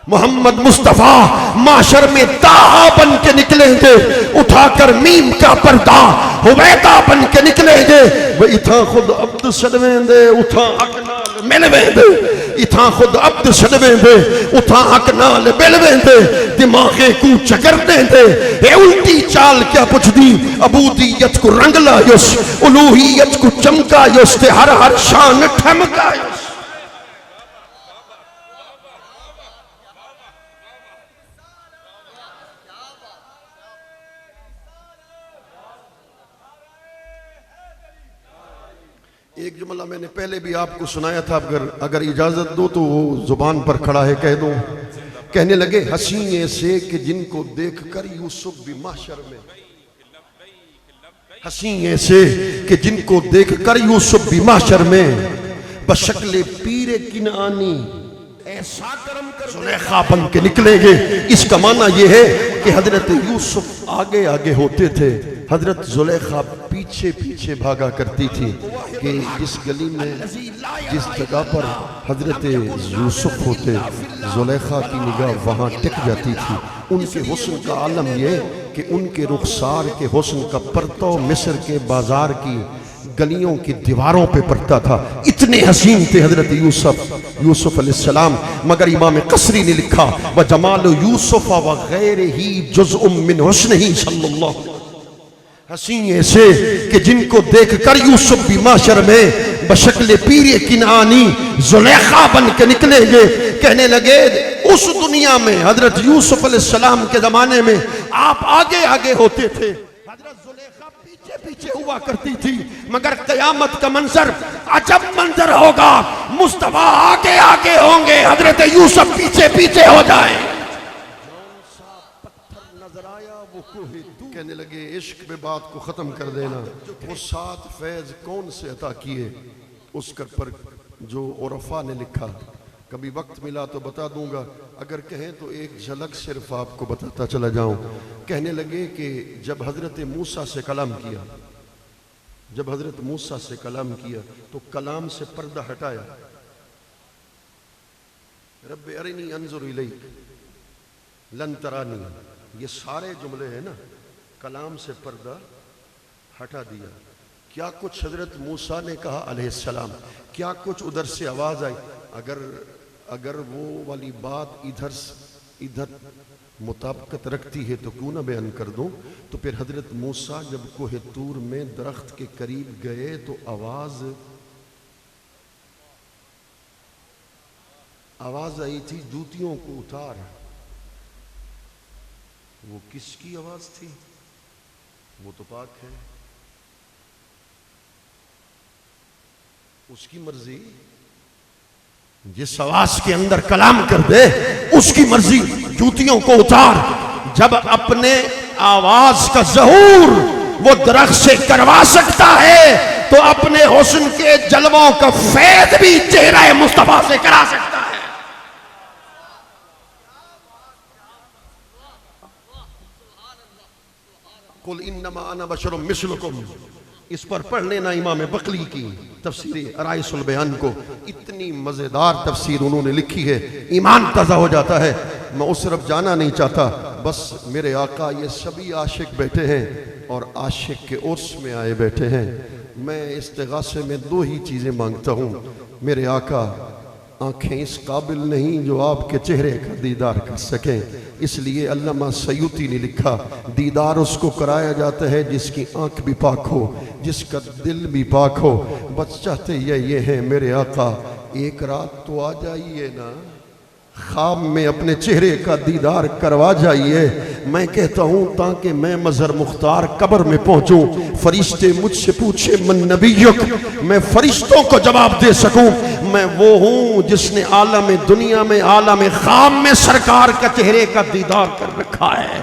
محمد مصطفیٰ معاشر میں تاہا بن کے نکلیں گے، اٹھا کر میم کا پردہ ہویدا بن کے نکلیں گے، وہ اتھا خود عبد سڑویں دے اتھا حق نال ملویں دے، اتھا خود عبد سڑویں دے اتھا حق نال ملویں دے، دماغے کو چکر دیں دے، اے الٹی چال کیا پچھ دی، عبودیت کو رنگ لائیس، الوہیت کو چمکائیس، تے ہر ہر شان ٹھمکائیس۔ ایک جملہ میں نے پہلے بھی آپ کو سنایا تھا، اگر اجازت دو تو وہ زبان پر کھڑا ہے کہہ دوں۔ کہنے لگے حسین ایسے کہ جن کو دیکھ کر یوسف بھی محشر میں، حسین ایسے کہ جن کو دیکھ کر یوسف بھی محشر میں، بشکل پیر کنعانی ایسا کرم کر زلیخا بن کے نکلیں گے۔ اس کا معنی یہ ہے کہ حضرت یوسف آگے آگے ہوتے تھے، حضرت زلیخا پیچھے پیچھے بھاگا کرتی تھی، کہ جس گلی میں جس جگہ پر حضرت یوسف ہوتے زلیخا کی نگاہ وہاں ٹک جاتی تھی۔ ان کے حسن کا عالم یہ کہ ان کے رخسار کے حسن کا پرتو مصر کے بازار کی گلیوں کی دیواروں پہ پڑتا تھا، اتنے حسین تھے حضرت یوسف علیہ السلام۔ مگر امام قصری نے لکھا وَجَمَالُ يُوسُفَ وَغَيْرِهِ جُزْءٌ مِّنْ حُسْنِهِ صلی اللہ علیہ وسلم۔ حسین ایسے کہ جن کو دیکھ کر یوسف بھی معاشر میں بشکل پیر کنعانی زلیخا بن کے نکلیں گے۔ کہنے لگے اس دنیا میں حضرت یوسف علیہ السلام کے زمانے میں آپ آگے آگے ہوتے تھے، حضرت زلیخا پیچھے پیچھے ہوا کرتی تھی، مگر قیامت کا منظر عجب منظر ہوگا، مصطفیٰ آگے آگے ہوں گے، حضرت یوسف پیچھے پیچھے ہو جائیں۔ کہنے لگے عشق میں بات کو ختم کر دینا، وہ 7 فیض کون سے عطا کیے اس پر جو عرفا نے لکھا، کبھی وقت ملا تو بتا دوں گا، اگر کہیں تو ایک جھلک صرف آپ کو بتاتا چلا جاؤں۔ کہنے لگے کہ جب حضرت موسیٰ سے کلام کیا، تو کلام سے پردہ ہٹایا، رب ارنی انظر الیک لن ترانی، یہ سارے جملے ہیں نا، کلام سے پردہ ہٹا دیا۔ کیا کچھ حضرت موسیٰ نے کہا علیہ السلام، کیا کچھ ادھر سے آواز آئی، اگر وہ والی بات ادھر مطابقت رکھتی ہے تو کیوں نہ بیان کر دوں۔ تو پھر حضرت موسیٰ جب کوہ طور میں درخت کے قریب گئے تو آواز آئی تھی جوتیوں کو اتار۔ وہ کس کی آواز تھی؟ وہ تو پاک ہے، اس کی مرضی، جس آواز کے اندر کلام کر دے اس کی مرضی، جوتیوں کو اتار۔ جب اپنے آواز کا ظہور وہ درخت سے کروا سکتا ہے تو اپنے حسن کے جلووں کا فیض بھی چہرہ مصطفیٰ سے کرا سکتا ہے۔ قل انما انا بشر مثلکم، اس پر پڑھ لینا امام بقلی کی تفسیر عرائس البیان کو، اتنی مزیدار تفسیر انہوں نے لکھی ہے، ایمان تازہ ہو جاتا ہے۔ میں اس طرف جانا نہیں چاہتا، بس میرے آقا یہ سبھی عاشق بیٹھے ہیں اور عاشق کے عرس میں آئے بیٹھے ہیں۔ میں استغاثے میں 2 ہی چیزیں مانگتا ہوں۔ میرے آقا آنکھیں اس قابل نہیں جو آپ کے چہرے کا دیدار کر سکیں، اس لیے علامہ سیوطی نے لکھا دیدار اس کو کرایا جاتا ہے جس کی آنکھ بھی پاک ہو، جس کا دل بھی پاک ہو۔ بس چاہتے یہ ہیں میرے آقا ایک رات تو آ جائیے نا، خواب میں اپنے چہرے کا دیدار کروا جائیے۔ میں کہتا ہوں تاکہ میں مظہر مختار قبر میں پہنچوں، فرشتے مجھ سے پوچھے من نبیک، میں فرشتوں کو جواب دے سکوں میں وہ ہوں جس نے عالم دنیا میں عالم خواب میں سرکار کا چہرے کا دیدار کر رکھا ہے۔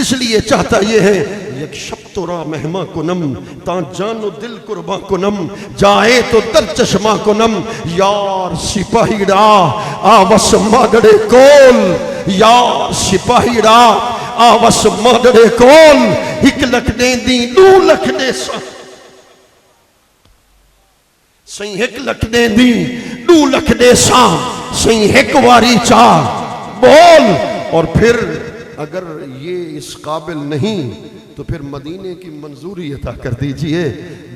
اس لیے چاہتا یہ ہے یک شب تو را مہماں کو نم، تاں جان و دل قرباں کو نم، جائے تو در چشماں کو نم، یار سپاہی ڈا آوس مادڑے کول، یار سپاہی ڈا آوس مادڑے کول، ایک لکھ دیں دی 2 لکھ دے سائیں ایک لکھ دیں دی 2 لکھ دے ساں سائیں ایک واری چاہ بول. اور پھر اگر یہ اس قابل نہیں تو پھر مدینے کی منظوری عطا کر دیجئے.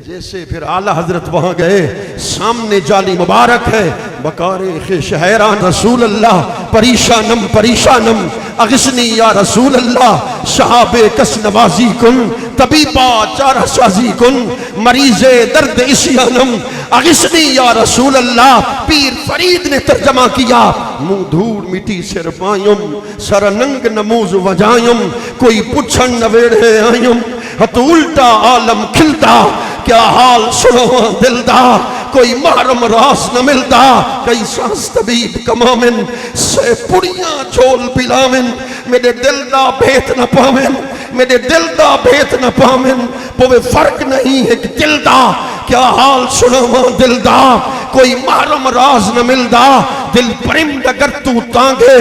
جیسے پھر اعلی حضرت وہاں گئے, سامنے جالی مبارک ہے, بکارخ شہران رسول اللہ پریشانم پریشانم اغثنی یا رسول اللہ, شہاب کس نوازی کن طبیبا چارہ سازی کن, مریض درد اسیانم اغثنی یا رسول اللہ. پیر فرید نے ترجمہ کیا, منہ دھوڑ مٹی سر پائیم, سر ننگ نموز وجائیم, کوئی پچھن نویڑے آئیم, ہتو الٹا عالم کھلتا, کیا حال سنو دل دا, کوئی محرم راس نہ ملتا, کئی سانس طبیب کمامن سے پڑیاں جھول پلاوین, میرے دل دا بھیت نہ پاوین, میرے دل دا بھیت نہ پاوین, پوے فرق نہیں ہے کہ دل دا, کیا حال سنو دل دا, کوئی محرم راز نہ ملتا, دل پرند اگر تو تانگے,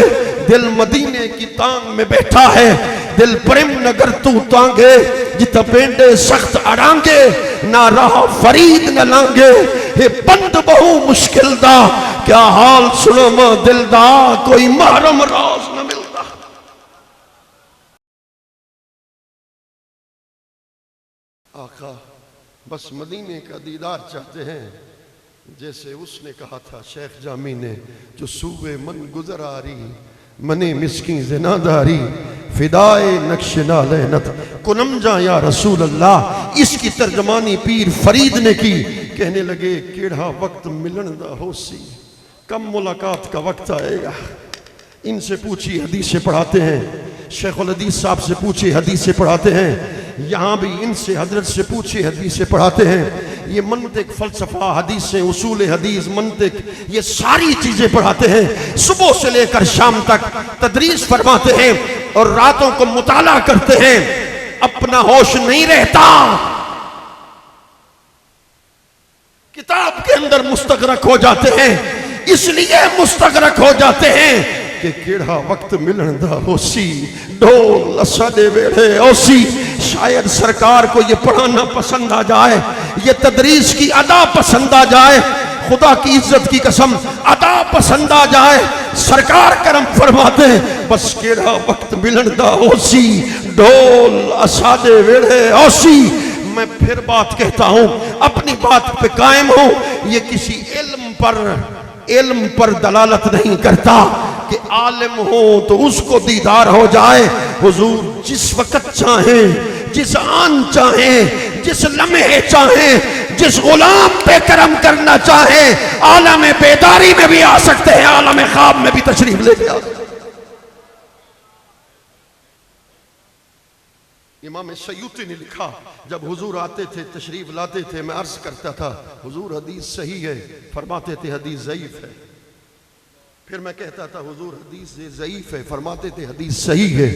دل مدینے کی تانگ میں بیٹھا ہے, دل پرند اگر تو تانگے, جتا پینڈے سخت اڑانگے, نہ رہا فرید نہ لانگے, ہے بند بہو مشکل دا, کیا حال سنو دل دا, کوئی محرم راز نہ ملتا. آقا بس مدینے کا دیدار چاہتے ہیں, جیسے اس نے کہا تھا شیخ جامی نے, جو سوئے من گزر آری منے مسکین زناداری, فدائے نقش نالینت کنم جا یا رسول اللہ. اس کی ترجمانی پیر فرید نے کی. کہنے لگے کیڑا وقت ملن دا ہو سی, کم ملاقات کا وقت آئے گا. ان سے پوچھی حدیثیں پڑھاتے ہیں, شیخ الحدیث صاحب سے پوچھی حدیثیں پڑھاتے ہیں, یہاں بھی ان سے حضرت سے پوچھی حدیثیں پڑھاتے ہیں. یہ منطق, فلسفہ, حدیثیں, اصول حدیث, منطق, یہ ساری چیزیں پڑھاتے ہیں. صبح سے لے کر شام تک تدریس فرماتے ہیں اور راتوں کو مطالعہ کرتے ہیں. اپنا ہوش نہیں رہتا, کتاب کے اندر مستغرق ہو جاتے ہیں. اس لیے مستغرق ہو جاتے ہیں کہ کیڑا وقت ملن دا ہو سی, ڈھول اسدے ویڑے اوسی. شاید سرکار کو یہ پڑھانا پسند آ جائے, یہ تدریس کی ادا پسند آ جائے, خدا کی عزت کی قسم ادا پسند آ جائے. سرکار کرم فرماتے ہیں بس کیڑا وقت ملن دا ہو سی, ڈھول اسدے ویڑے اوسی. میں پھر بات کہتا ہوں, اپنی بات پہ قائم ہوں. یہ کسی علم پر دلالت نہیں کرتا کہ عالم ہو تو اس کو دیدار ہو جائے. حضور جس وقت چاہیں, جس آن چاہیں, جس لمحے چاہیں, جس غلام پہ کرم کرنا چاہیں, عالم بیداری میں بھی آ سکتے ہیں, عالم خواب میں بھی تشریف لے کے آ سکتے ہیں. امام سیوطی نے لکھا, جب حضور آتے تھے تشریف لاتے تھے, میں عرض کرتا تھا حضور حدیث صحیح ہے, فرماتے تھے حدیث ضعیف ہے. پھر میں کہتا تھا حضور حدیث ضعیف ہے, فرماتے تھے حدیث صحیح ہے.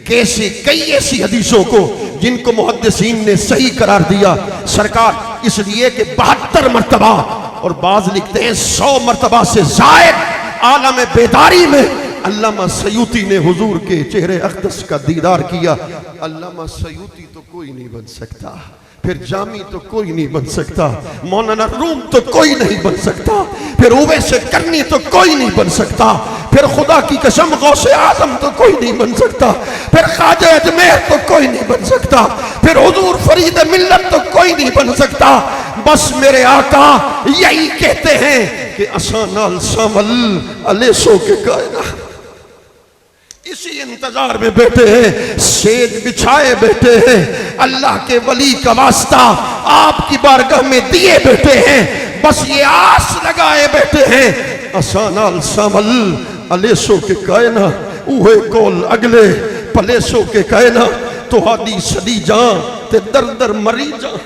کیسے کئی ایسی حدیثوں کو جن کو محدثین نے صحیح قرار دیا سرکار, اس لیے کہ 72 مرتبہ اور بعض لکھتے ہیں 100 مرتبہ سے زائد عالم بیداری میں علامہ سیوطی نے حضور کے چہرے اقدس کا دیدار کیا. علامہ سیوطی تو کوئی نہیں بن سکتا, پھر جامی تو کوئی نہیں بن سکتا, مولانا روم تو کوئی نہیں بن سکتا, پھر اویس کرنی تو کوئی نہیں بن سکتا, پھر خدا کی قسم غوث اعظم تو کوئی نہیں بن سکتا, پھر خواجہ اجمیر تو کوئی نہیں بن سکتا, پھر حضور فرید ملت تو کوئی نہیں بن سکتا. بس میرے آقا یہی کہتے ہیں کہ اسانال سامل علیسو کے کائنات, اسی انتظار میں بیٹھے ہیں, سیج بچھائے بیٹھے ہیں, اللہ کے ولی کا واسطہ آپ کی بارگاہ میں دیے بیٹھے ہیں, بس یہ آس لگائے بیٹھے ہیں. اسانال سامل علیسو کے کائنہ, اوہے کول اگلے پلیسو کے کائنہ, تو ہادی صدی جان تے در در مری جان.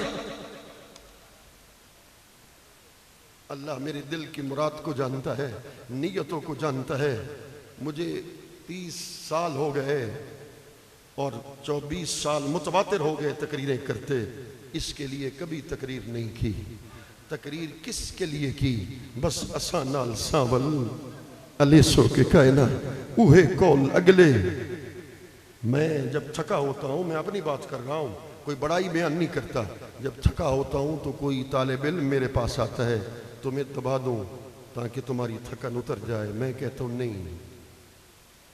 اللہ میرے دل کی مراد کو جانتا ہے, نیتوں کو جانتا ہے. مجھے 30 سال ہو گئے اور 24 سال متواتر ہو گئے تقریریں کرتے, اس کے لیے کبھی تقریر نہیں کی. تقریر کس کے لیے کی؟ بس اسانال ساول علیسو کے کائنہ, اوہے کول اگلے. میں جب تھکا ہوتا ہوں, میں اپنی بات کر رہا ہوں, کوئی بڑائی بیان نہیں کرتا, جب تھکا ہوتا ہوں تو کوئی طالب علم میرے پاس آتا ہے, تمہیں دبا دوں تاکہ تمہاری تھکن اتر جائے. میں کہتا ہوں نہیں,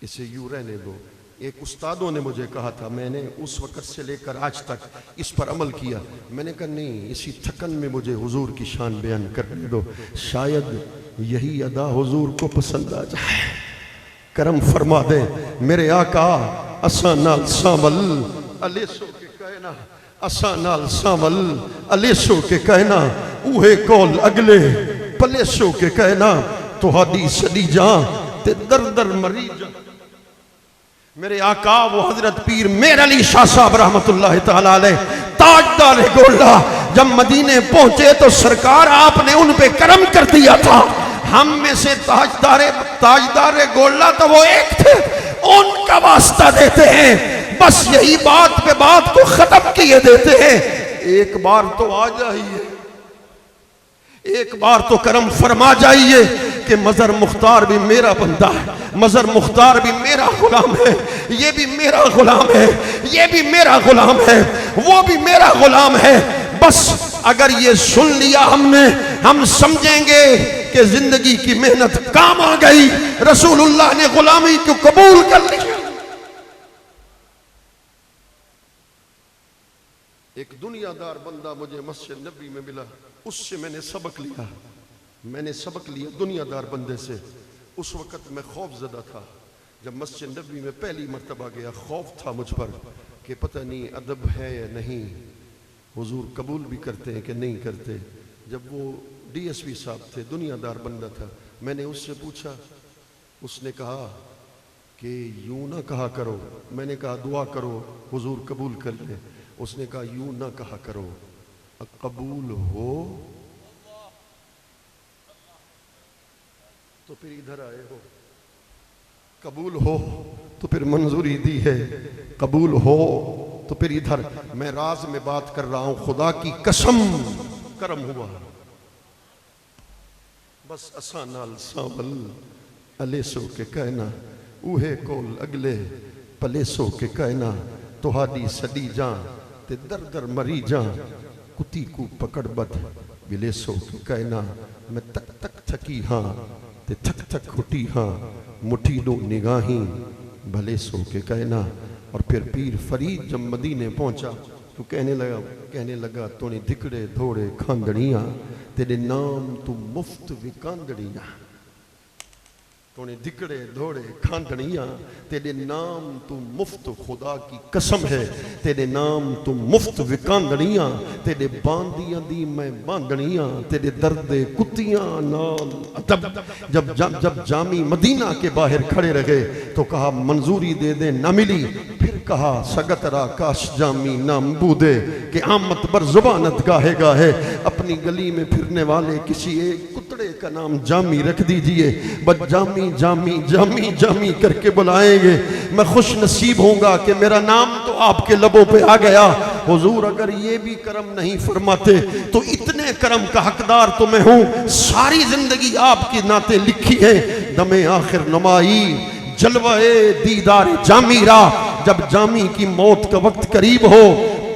اسے یوں رہنے دو. ایک استادوں نے مجھے کہا تھا, میں نے اس وقت سے لے کر آج تک اس پر عمل کیا. میں نے کہا نہیں, اسی تھکن میں مجھے حضور کی شان بیان کرنے دو, شاید یہی ادا حضور کو پسند آ جائے. کرم فرما دے میرے آقا, اساں نال ساول الیسو کے کہنا, اساں نال ساول الیسو کے کہنا, اوہے کول اگلے پلیسو کے کہنا, تہاڈی سدی جاں تے در در مری جاں. میرے آقا وہ حضرت پیر میر علی شاہ صاحب رحمت اللہ تعالیٰ علیہ تاجدار گولڈا جب مدینے پہنچے تو سرکار آپ نے ان پہ کرم کر دیا تھا. ہم میں سے تاجدار گولڈا تو وہ ایک تھے, ان کا واسطہ دیتے ہیں, بس یہی بات پہ بات کو ختم کیے دیتے ہیں. ایک بار تو آ جائیے, ایک بار تو کرم فرما جائیے کہ مظہر مختار بھی میرا بندہ ہے, مظہر مختار بھی میرا غلام ہے, یہ بھی میرا غلام ہے, یہ بھی میرا غلام ہے, وہ بھی میرا غلام ہے. بس اگر یہ سن لیا ہم نے, ہم سمجھیں گے کہ زندگی کی محنت کام آ گئی, رسول اللہ نے غلامی کو قبول کر لیا. ایک دنیا دار بندہ مجھے مسجد نبی میں ملا, اس سے میں نے سبق لیا, میں نے سبق لیا دنیا دار بندے سے. اس وقت میں خوف زدہ تھا, جب مسجد نبی میں پہلی مرتبہ گیا خوف تھا مجھ پر کہ پتہ نہیں ادب ہے یا نہیں, حضور قبول بھی کرتے ہیں کہ نہیں کرتے. جب وہ ڈی ایس پی صاحب تھے, دنیا دار بندہ تھا, میں نے اس سے پوچھا, اس نے کہا کہ یوں نہ کہا کرو. میں نے کہا دعا کرو حضور قبول کر لیں. اس نے کہا یوں نہ کہا کرو, قبول ہو تو پھر ادھر آئے ہو, قبول ہو تو پھر منظوری دی ہے, قبول ہو تو پھر ادھر. میں راز میں بات کر رہا ہوں, خدا کی قسم کرم ہوا. بس اساں نال ساول الیسو کے کہنا, اوہے کول اگلے پلیسو کے کہنا, تہاڈی سدی جاں تے در در مری جاں, کتی کو پکڑ بد بلیسو کے کہنا. میں تک تک تھکی ہاں تے تھک تھک کھٹی ہاں, مٹھی دو نگاہیں بھلے سو کے کہنا. اور پھر پیر فرید جب مدینے پہنچا تو کہنے لگا تو نے دکڑے دھوڑے کھاندڑیاں, تیرے نام تو مفت وکاندڑیاں. تو نے دکڑے دھوڑے کھاندڑیاں, تیرے نام تو مفت, خدا کی قسم ہے تیرے نام تو مفت وکاندڑیاں. تیرے باندیاں دی میں باندڑیاں, تیرے درد کتیاں نال ادب. جب جامی مدینہ کے باہر کھڑے رہے تو کہا منظوری دے دے, نہ ملی. پھر کہا سگت را کاش جامی نام بودے کہ آمد بر زبانت گاہے گاہے. اپنی گلی میں پھرنے والے کسی ایک کتڑے کا نام جامی رکھ دیجئے, بس جامی جامی جامی جامی کر کے بلائیں گے. میں خوش نصیب ہوں گا کہ میرا نام تو آپ کے لبوں پہ آ گیا. حضور اگر یہ بھی کرم نہیں فرماتے تو اتنے کرم کا حقدار تو میں ہوں. ساری زندگی آپ کی نعتیں لکھی ہیں. دم آخر نمائی جلوہ دیدار جامی را, جب جامی کی موت کا وقت قریب ہو,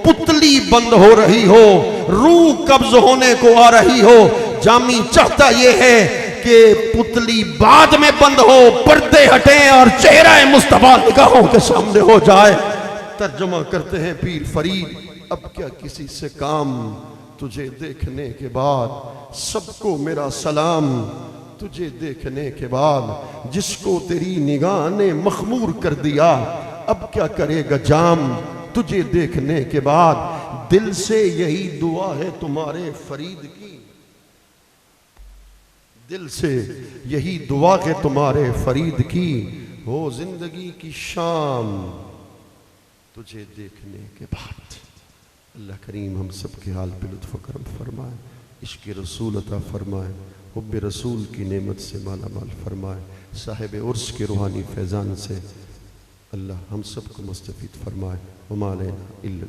پتلی بند ہو رہی ہو, روح قبض ہونے کو آ رہی ہو, جامی چاہتا یہ ہے کہ پتلی بعد میں بند ہو, پردے ہٹیں اور چہرہ مصطفیٰ نگاہوں کے سامنے ہو جائے. ترجمہ کرتے ہیں پیر فرید, اب کیا کسی سے کام, تجھے دیکھنے کے بعد سب کو میرا سلام. تجھے دیکھنے کے بعد جس کو تیری نگاہ نے مخمور کر دیا, اب کیا کرے گا جام. تجھے دیکھنے کے بعد دل سے یہی دعا ہے تمہارے فرید کی, دل سے یہی دعا ہے تمہارے فرید کی, ہو زندگی کی شام تجھے دیکھنے کے بعد. اللہ کریم ہم سب کے حال پہ لطف و کرم فرمائے, عشق رسول عطا فرمائے, حب رسول کی نعمت سے مالا مال فرمائے, صاحب عرس کے روحانی فیضان سے اللہ ہم سب کو مستفید فرمائے. وما علینا الا